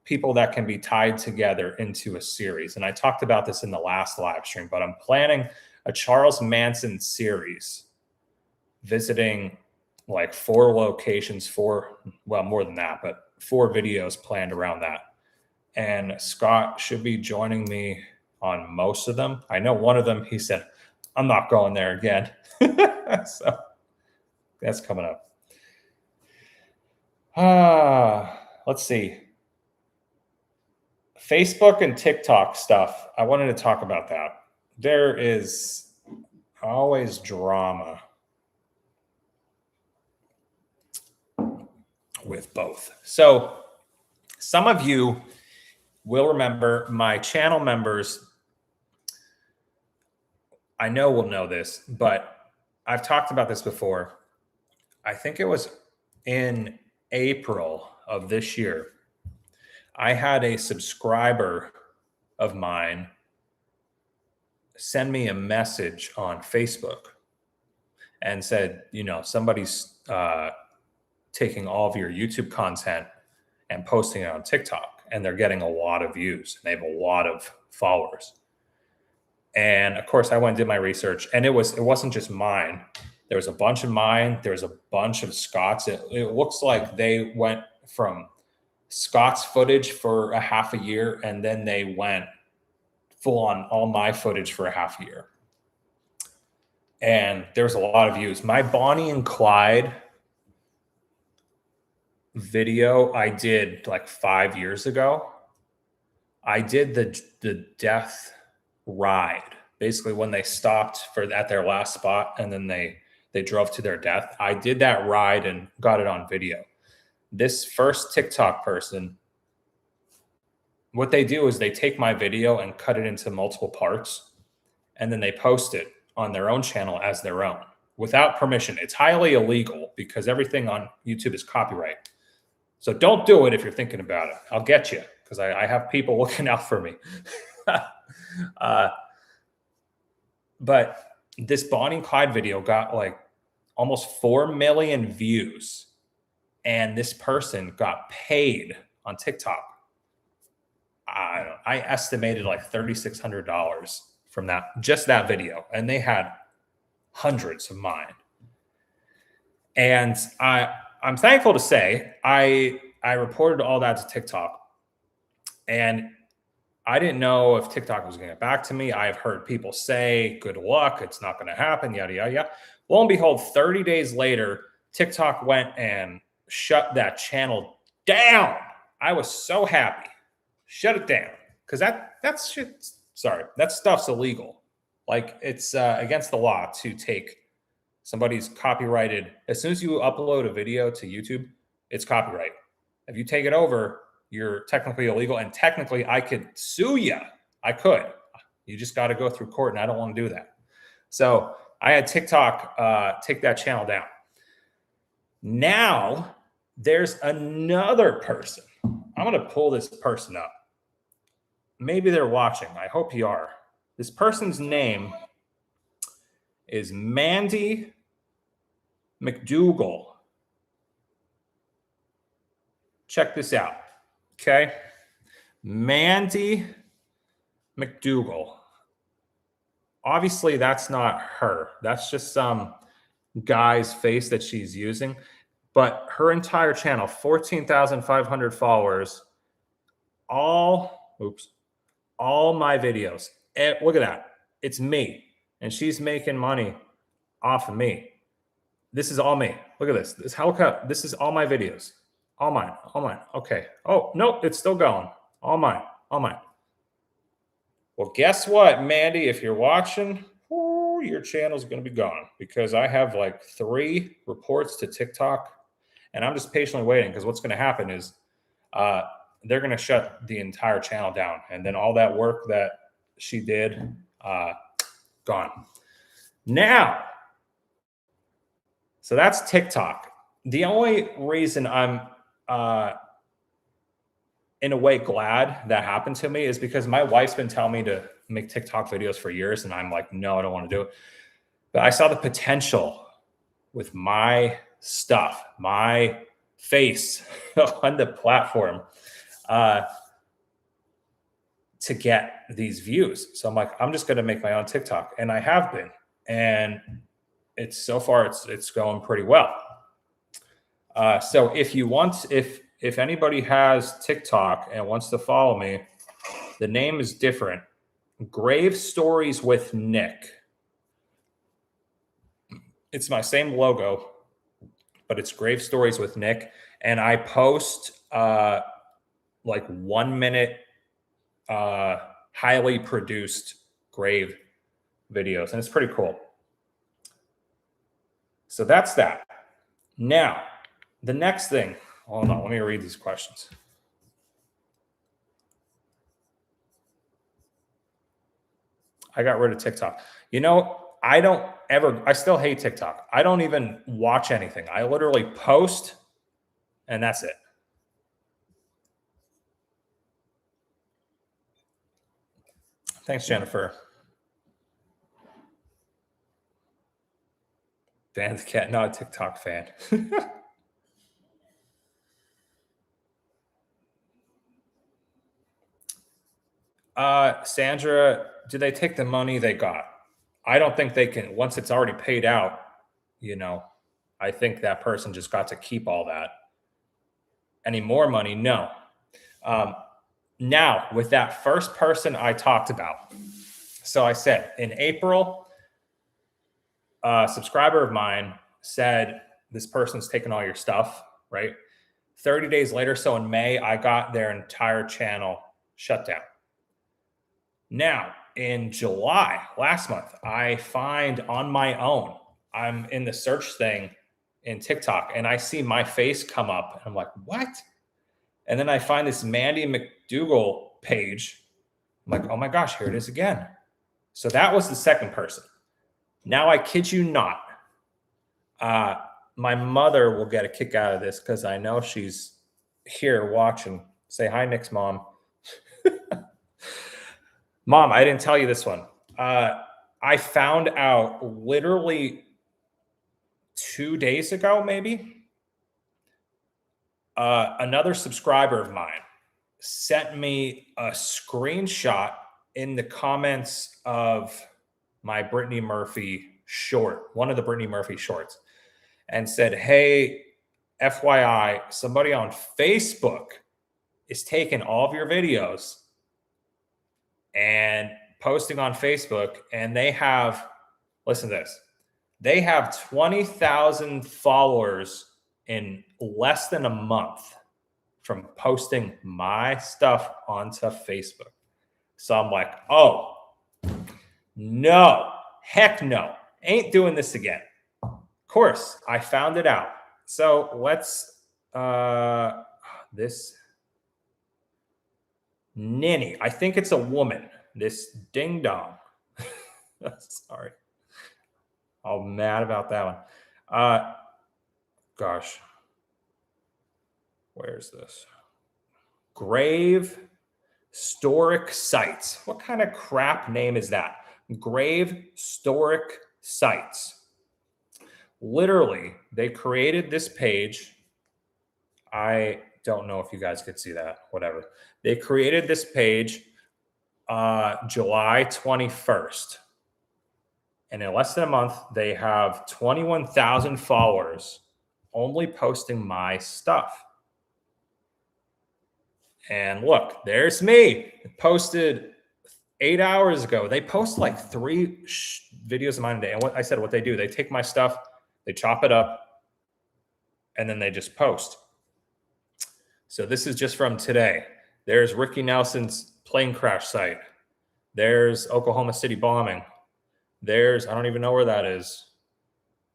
people that can be tied together into a series. And I talked about this in the last live stream, but I'm planning a Charles Manson series, visiting like 4 locations, well, more than that, but 4 videos planned around that. And Scott should be joining me on most of them. I know one of them, he said, I'm not going there again. So that's coming up. Let's see. Facebook and TikTok stuff. I wanted to talk about that. There is always drama with both. So some of you will remember, my channel members, I know will know this, but I've talked about this before. I think it was in April of this year. I had a subscriber of mine send me a message on Facebook and said, somebody's taking all of your YouTube content and posting it on TikTok, and they're getting a lot of views. And they have a lot of followers. And of course, I went and did my research, and it wasn't just mine. There was a bunch of mine. There was a bunch of Scott's. It looks like they went from Scott's footage for a half a year, and then they went full on all my footage for a half a year. And there was a lot of views. My Bonnie and Clyde video I did like 5 years ago. I did the death ride, basically when they stopped at their last spot and then they drove to their death. I did that ride and got it on video. This first TikTok person, what they do is they take my video and cut it into multiple parts, and then they post it on their own channel as their own without permission. It's highly illegal because everything on YouTube is copyright. So don't do it if you're thinking about it. I'll get you because I have people looking out for me. But this Bonnie and Clyde video got like almost 4 million views. And this person got paid on TikTok. I estimated like $3,600 from just that video. And they had hundreds of mine. And I'm thankful to say I reported all that to TikTok, and I didn't know if TikTok was going to get back to me. I've heard people say, good luck, it's not going to happen, yada, yada, yada. Lo and behold, 30 days later, TikTok went and shut that channel down. I was so happy. Shut it down. Because that stuff's illegal. Like, it's against the law to take somebody's copyrighted. As soon as you upload a video to YouTube, it's copyright. If you take it over, you're technically illegal, and technically I could sue you. I could. You just got to go through court, and I don't want to do that. So I had TikTok take that channel down. Now there's another person. I'm going to pull this person up. Maybe they're watching. I hope you are. This person's name is Mandy McDougal. Check this out. Okay. Mandy McDougal. Obviously, that's not her. That's just some guy's face that she's using. But her entire channel, 14,500 followers, all my videos. Look at that. It's me. And she's making money off of me. This is all me. Look at this. This is all my videos. All mine. All mine. Okay. Oh, nope. It's still going. All mine. All mine. Well, guess what, Mandy? If you're watching, your channel's going to be gone because I have like 3 reports to TikTok, and I'm just patiently waiting because what's going to happen is they're going to shut the entire channel down, and then all that work that she did, gone. Now, so that's TikTok. The only reason I'm in a way glad that happened to me is because my wife's been telling me to make TikTok videos for years, and I'm like, no, I don't want to do it. But I saw the potential with my stuff, my face on the platform, to get these views. So I'm like, I'm just going to make my own TikTok, and I have been, and it's so far it's going pretty well. So if anybody has TikTok and wants to follow me, the name is different. Grave Stories with Nick. It's my same logo, but it's Grave Stories with Nick. And I post like 1 minute highly produced grave videos. And it's pretty cool. So that's that. Now, the next thing. Hold on, let me read these questions. I got rid of TikTok. You know, I still hate TikTok. I don't even watch anything. I literally post and that's it. Thanks, Jennifer. Fan the cat, not a TikTok fan. Sandra, do they take the money they got? I don't think they can. Once it's already paid out, you know, I think that person just got to keep all that. Any more money? No. Now, with that first person I talked about, so I said in April, a subscriber of mine said, this person's taken all your stuff, right? 30 days later, so in May, I got their entire channel shut down. Now, in July, last month, I find on my own, I'm in the search thing in TikTok, and I see my face come up, and I'm like, what? And then I find this Mandy McDougal page. I'm like, oh my gosh, here it is again. So that was the second person. Now, I kid you not, my mother will get a kick out of this because I know she's here watching. Say hi, Nick's mom. Mom, I didn't tell you this one. I found out literally 2 days ago, maybe, another subscriber of mine sent me a screenshot in the comments of my Brittany Murphy short, one of the Brittany Murphy shorts, and said, hey, FYI, somebody on Facebook is taking all of your videos and posting on Facebook, and they have, listen to this, they have 20,000 followers in less than a month from posting my stuff onto Facebook. So I'm like, oh, no, heck no, ain't doing this again. Of course, I found it out. So let's, this Ninny, I think it's a woman, this ding dong. Sorry. I'm mad about that one. Gosh. Where's this? Grave Storic Sites. What kind of crap name is that? Grave Storic Sites. Literally, they created this page. I don't know if you guys could see that, whatever. They created this page July 21st. And in less than a month, they have 21,000 followers only posting my stuff. And look, there's me. It posted 8 hours ago. They post like 3 videos of mine a day. And what I said, what they do, they take my stuff, they chop it up, and then they just post. So this is just from today. There's Ricky Nelson's plane crash site. There's Oklahoma City bombing. There's, I don't even know where that is.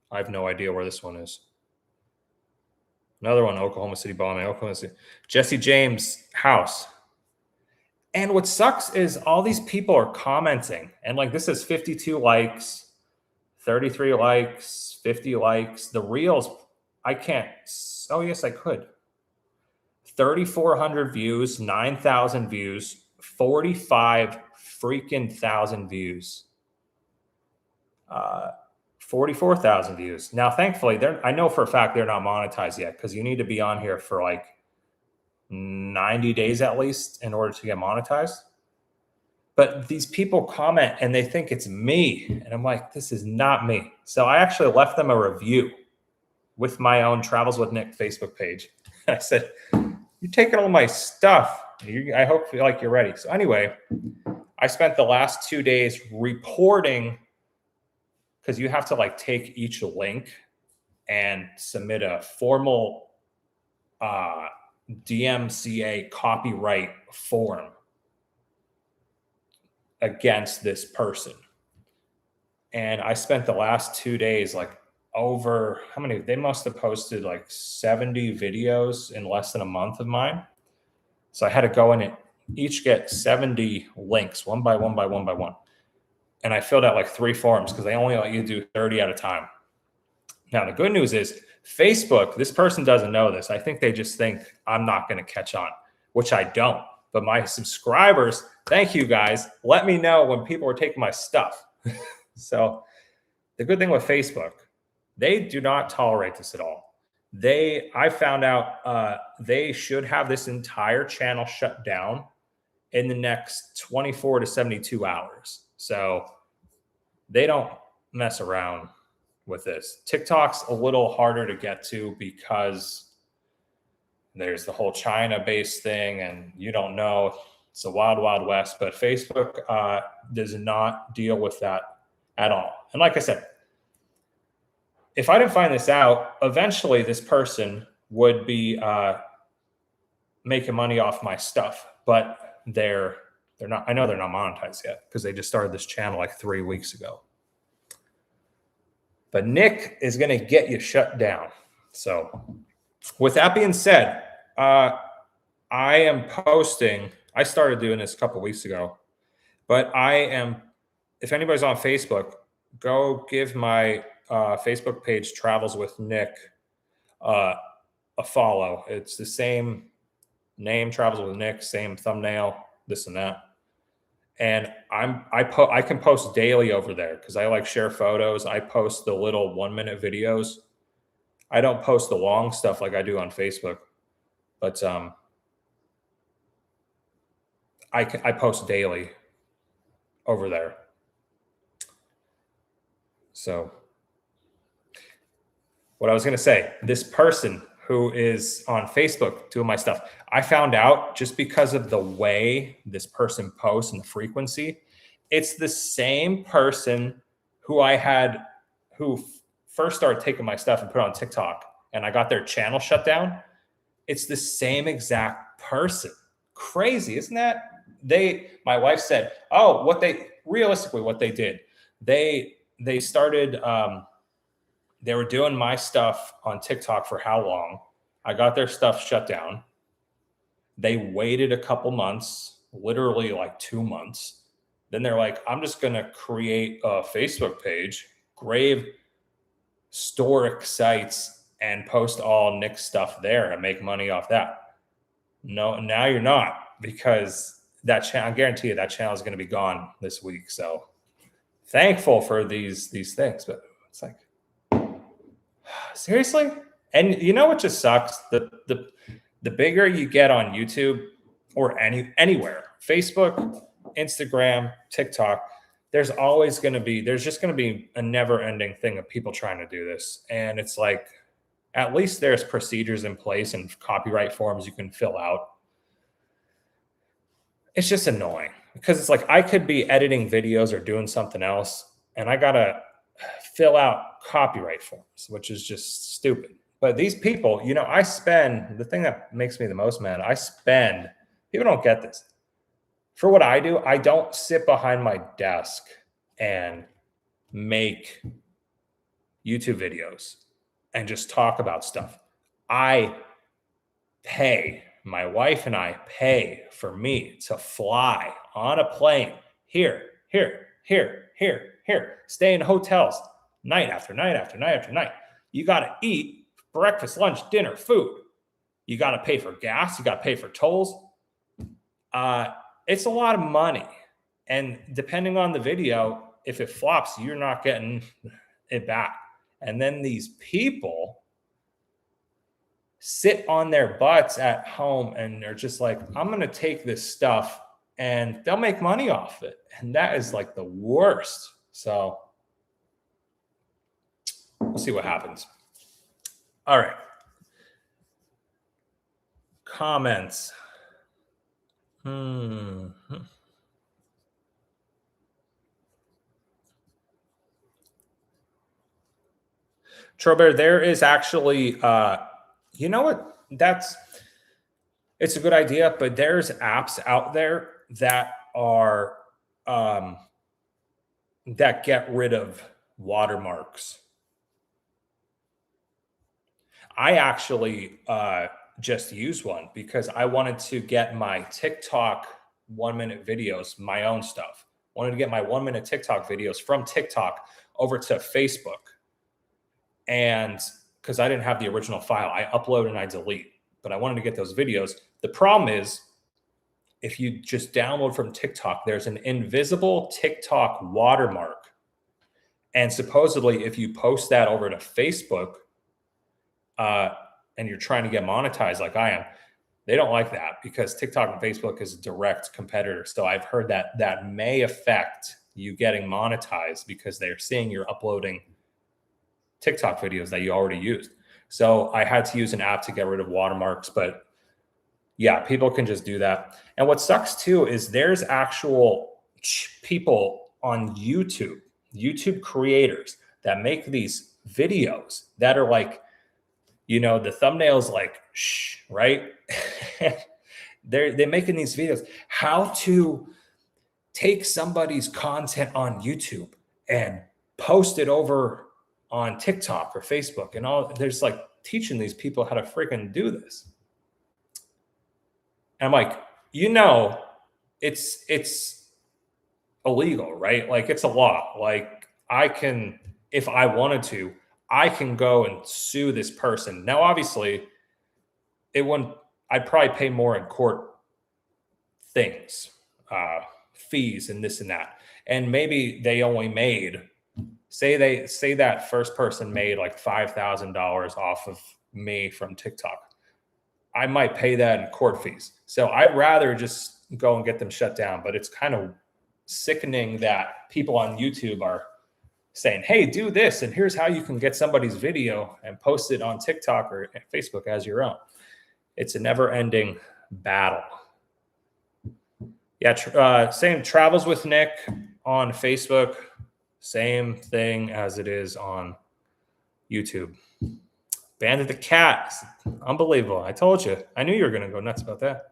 I have no idea where this one is. Another one, Oklahoma City bombing. Oklahoma City. Jesse James' house. And what sucks is all these people are commenting. And like this is 52 likes, 33 likes, 50 likes. The reels, I can't. Oh, yes, I could. 3,400 views, 9,000 views, 45 freaking thousand views. 44,000 views. Now, thankfully, I know for a fact they're not monetized yet because you need to be on here for like 90 days at least in order to get monetized. But these people comment and they think it's me. And I'm like, this is not me. So I actually left them a review with my own Travels with Nick Facebook page. I said, you're taking all my stuff. I hope like you're ready. So anyway, I spent the last 2 days reporting, because you have to like take each link and submit a formal DMCA copyright form against this person. And I spent the last 2 days like over how many? They must have posted like 70 videos in less than a month of mine. So I had to go in and each get 70 links one by one by one by one. And I filled out like 3 forms because they only let you do 30 at a time. Now, the good news is Facebook, this person doesn't know this. I think they just think I'm not going to catch on, which I don't. But my subscribers, thank you guys. Let me know when people are taking my stuff. So the good thing with Facebook, they do not tolerate this at all. I found out they should have this entire channel shut down in the next 24 to 72 hours. So they don't mess around with this. TikTok's a little harder to get to because there's the whole China-based thing and you don't know. It's a wild, wild west. But Facebook does not deal with that at all. And like I said, if I didn't find this out, eventually this person would be making money off my stuff. But they're not. I know they're not monetized yet because they just started this channel like 3 weeks ago. But Nick is going to get you shut down. So with that being said, I am posting. I started doing this a couple weeks ago, but if anybody's on Facebook, go give my Facebook page, Travels with Nick, a follow. It's the same name, Travels with Nick, same thumbnail, this and that. And I can post daily over there because I like share photos. I post the little 1-minute videos. I don't post the long stuff like I do on Facebook, but I post daily over there. So what I was going to say, this person who is on Facebook doing my stuff, I found out just because of the way this person posts and the frequency, it's the same person who who first started taking my stuff and put it on TikTok, and I got their channel shut down. It's the same exact person. Crazy, isn't that? My wife said, oh, what they did, they started, they were doing my stuff on TikTok for how long? I got their stuff shut down. They waited a couple months, literally like 2 months. Then they're like, I'm just going to create a Facebook page, grave historic sites, and post all Nick's stuff there and make money off that. No, now you're not, because that channel, I guarantee you that channel is going to be gone this week. So thankful for these things, but it's like, seriously? And you know what just sucks? The bigger you get on YouTube or anywhere, Facebook, Instagram, TikTok, there's just going to be a never-ending thing of people trying to do this. And it's like, at least there's procedures in place and copyright forms you can fill out. It's just annoying because it's like I could be editing videos or doing something else, and I got to fill out copyright forms, which is just stupid. But these people, you know, I spend, the thing that makes me the most mad, people don't get this. For what I do, I don't sit behind my desk and make YouTube videos and just talk about stuff. My wife and I pay for me to fly on a plane here, stay in hotels night after night after night after night. You got to eat breakfast, lunch, dinner, food. You got to pay for gas. You got to pay for tolls. It's a lot of money. And depending on the video, if it flops, you're not getting it back. And then these people sit on their butts at home and they're just like, I'm going to take this stuff, and they'll make money off it. And that is like the worst. So we'll see what happens. All right. Comments. Trobert, there is actually, you know what? It's a good idea, but there's apps out there that are, that get rid of watermarks. I actually just used one because I wanted to get my TikTok 1-minute videos, my own stuff. Wanted to get my 1-minute TikTok videos from TikTok over to Facebook. And because I didn't have the original file, I upload and I delete, but I wanted to get those videos. The problem is, if you just download from TikTok, there's an invisible TikTok watermark. And supposedly, if you post that over to Facebook, and you're trying to get monetized like I am, they don't like that because TikTok and Facebook is a direct competitor. So I've heard that may affect you getting monetized because they're seeing you're uploading TikTok videos that you already used. So I had to use an app to get rid of watermarks, but yeah, people can just do that. And what sucks too is there's actual people on YouTube creators that make these videos that are like, you know, the thumbnail's like, shh, right? They're making these videos, how to take somebody's content on YouTube and post it over on TikTok or Facebook and all. There's like teaching these people how to freaking do this. And I'm like, you know, it's illegal, right? Like it's a law. Like I can, if I wanted to, I can go and sue this person. Now, obviously, I'd probably pay more in court things, fees and this and that. And maybe they only made, say that first person made like $5,000 off of me from TikTok. I might pay that in court fees. So I'd rather just go and get them shut down. But it's kind of sickening that people on YouTube are saying, hey, do this, and here's how you can get somebody's video and post it on TikTok or Facebook as your own. It's a never-ending battle. Yeah, same Travels with Nick on Facebook, same thing as it is on YouTube. Bandit the Cat, unbelievable. I told you. I knew you were going to go nuts about that.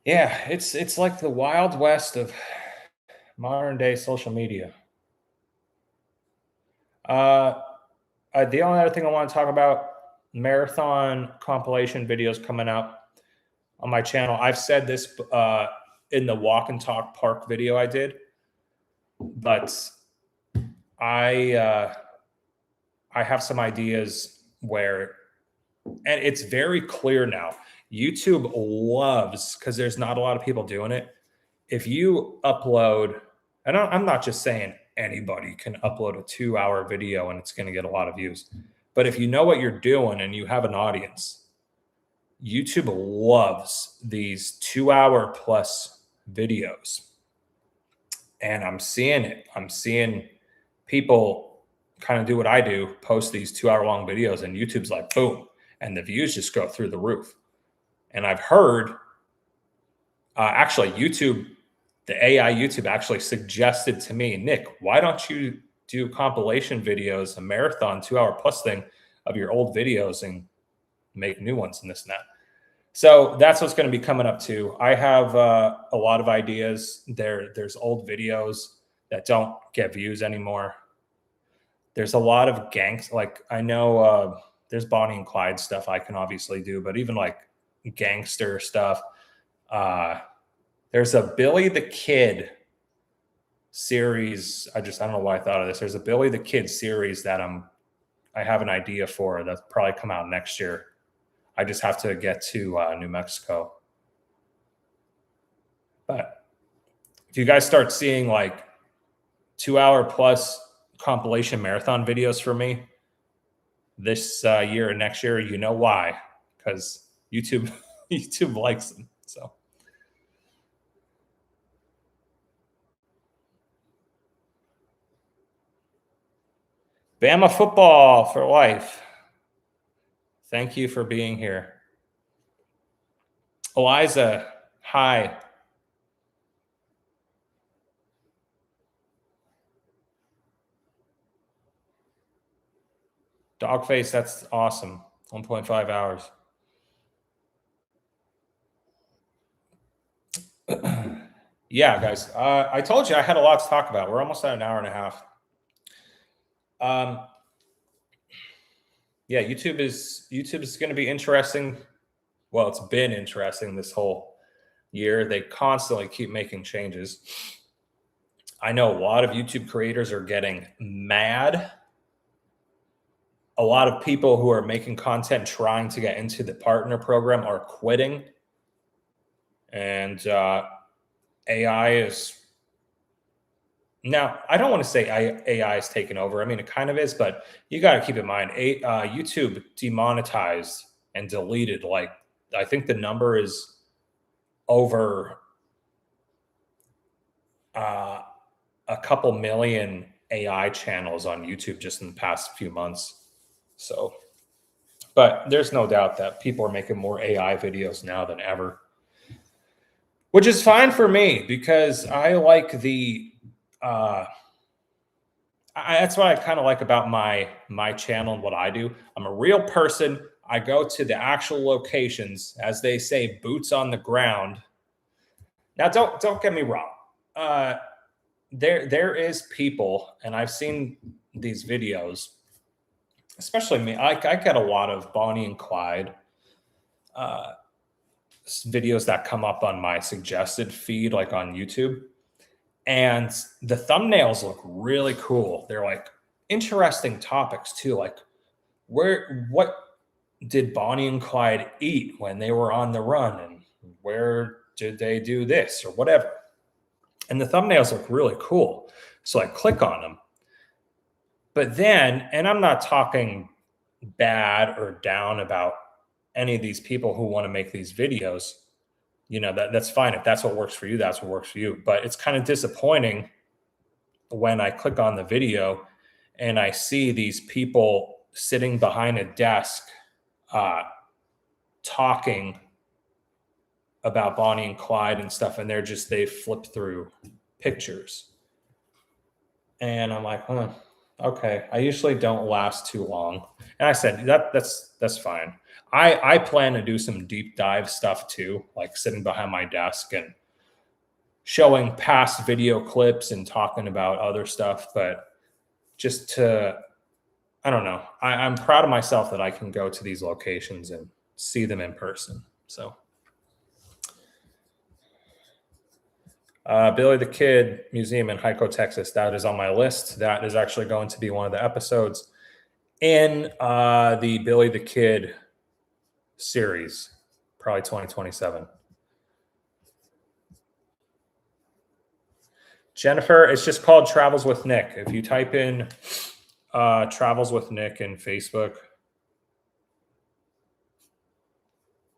Yeah, it's like the Wild West of modern day social media. The only other thing I want to talk about, marathon compilation videos coming out on my channel. I've said this in the walk and talk park video I did, but I have some ideas where, and it's very clear now, YouTube loves, because there's not a lot of people doing it. If you upload, and I'm not just saying anybody can upload a 2-hour video and it's going to get a lot of views, but if you know what you're doing and you have an audience, YouTube loves these 2-hour plus videos. And I'm seeing it. I'm seeing people kind of do what I do, post these 2-hour long videos, and YouTube's like, boom. and the views just go through the roof. And I've heard, actually, YouTube, the AI YouTube actually suggested to me, Nick, why don't you do compilation videos, a marathon 2-hour plus thing of your old videos and make new ones and this and that. So that's what's going to be coming up too. I have a lot of ideas. There's old videos that don't get views anymore. There's a lot of gangs. Like I know there's Bonnie and Clyde stuff I can obviously do, but even like gangster stuff. There's a Billy the Kid series. I don't know why I thought of this. There's a Billy the Kid series that I have an idea for that's probably come out next year. I just have to get to New Mexico. But if you guys start seeing like 2-hour plus compilation marathon videos for me this year and next year, you know why? Because YouTube likes them. So Bama football for life. Thank you for being here. Eliza, hi. Dogface, that's awesome. 1.5 hours. Yeah, guys. I told you I had a lot to talk about. We're almost at an hour and a half. Yeah, YouTube is going to be interesting. Well, it's been interesting this whole year. They constantly keep making changes. I know a lot of YouTube creators are getting mad. A lot of people who are making content trying to get into the partner program are quitting. And AI is now, I don't want to say AI is taking over. I mean, it kind of is, but you got to keep in mind, YouTube demonetized and deleted. Like, I think the number is over a couple million AI channels on YouTube just in the past few months. So, but there's no doubt that people are making more AI videos now than ever, which is fine for me because I like the that's what I kind of like about my channel and what I do. I'm a real person. I go to the actual locations, as they say, boots on the ground. Now, don't get me wrong. There is people, and I've seen these videos, especially me. I get a lot of Bonnie and Clyde videos that come up on my suggested feed, like on YouTube. And the thumbnails look really cool. They're like interesting topics too. Like what did Bonnie and Clyde eat when they were on the run? And where did they do this or whatever? And the thumbnails look really cool. So I click on them. But then, and I'm not talking bad or down about any of these people who want to make these videos. You know, that's fine. If that's what works for you, that's what works for you. But it's kind of disappointing when I click on the video and I see these people sitting behind a desk talking about Bonnie and Clyde and stuff, and they flip through pictures. And I'm like, okay. I usually don't last too long. And I said, that's fine. I plan to do some deep dive stuff too, like sitting behind my desk and showing past video clips and talking about other stuff. But just to, I don't know. I'm proud of myself that I can go to these locations and see them in person. So Billy the Kid Museum in Hyco, Texas. That is on my list. That is actually going to be one of the episodes in the Billy the Kid series, probably 2027. Jennifer, it's just called Travels with Nick. If you type in Travels with Nick in Facebook,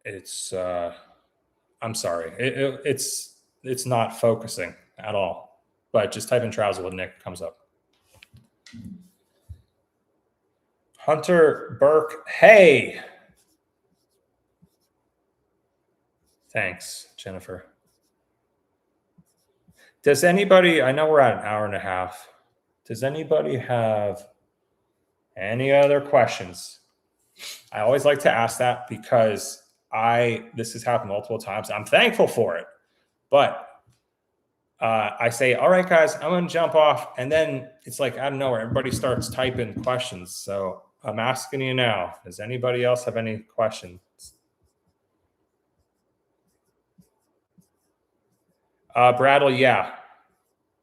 it's I'm sorry, it's not focusing at all. But just type in Travels with Nick, it comes up. Hunter Burke, hey, Thanks, Jennifer. Does anybody, I know we're at an hour and a half. Does anybody have any other questions? I always like to ask that because this has happened multiple times. I'm thankful for it, but I say, all right, guys, I'm going to jump off. And then it's like, out of nowhere, everybody starts typing questions. So I'm asking you now, does anybody else have any questions? Bradley, yeah.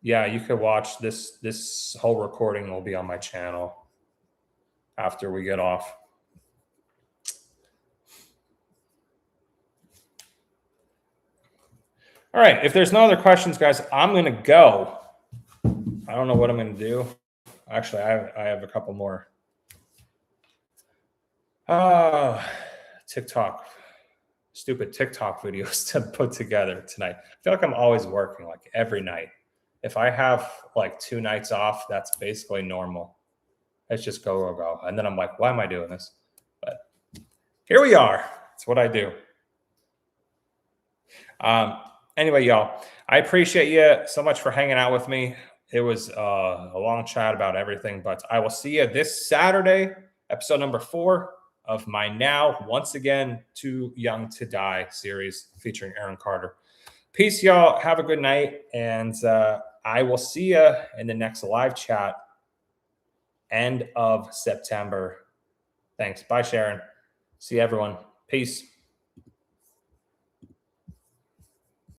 Yeah, you could watch this whole recording will be on my channel after we get off. All right, if there's no other questions, guys, I'm going to go. I don't know what I'm going to do. Actually, I have a couple more. TikTok. Stupid TikTok videos to put together tonight. I feel like I'm always working, like every night. If I have like 2 nights off, that's basically normal. It's just go. And then I'm like, why am I doing this? But here we are. It's what I do. Anyway, y'all, I appreciate you so much for hanging out with me. It was a long chat about everything, but I will see you this Saturday, episode number 4 of my now, once again, Too Young to Die series featuring Aaron Carter. Peace, y'all. Have a good night. And I will see you in the next live chat, end of September. Thanks. Bye, Sharon. See everyone. Peace.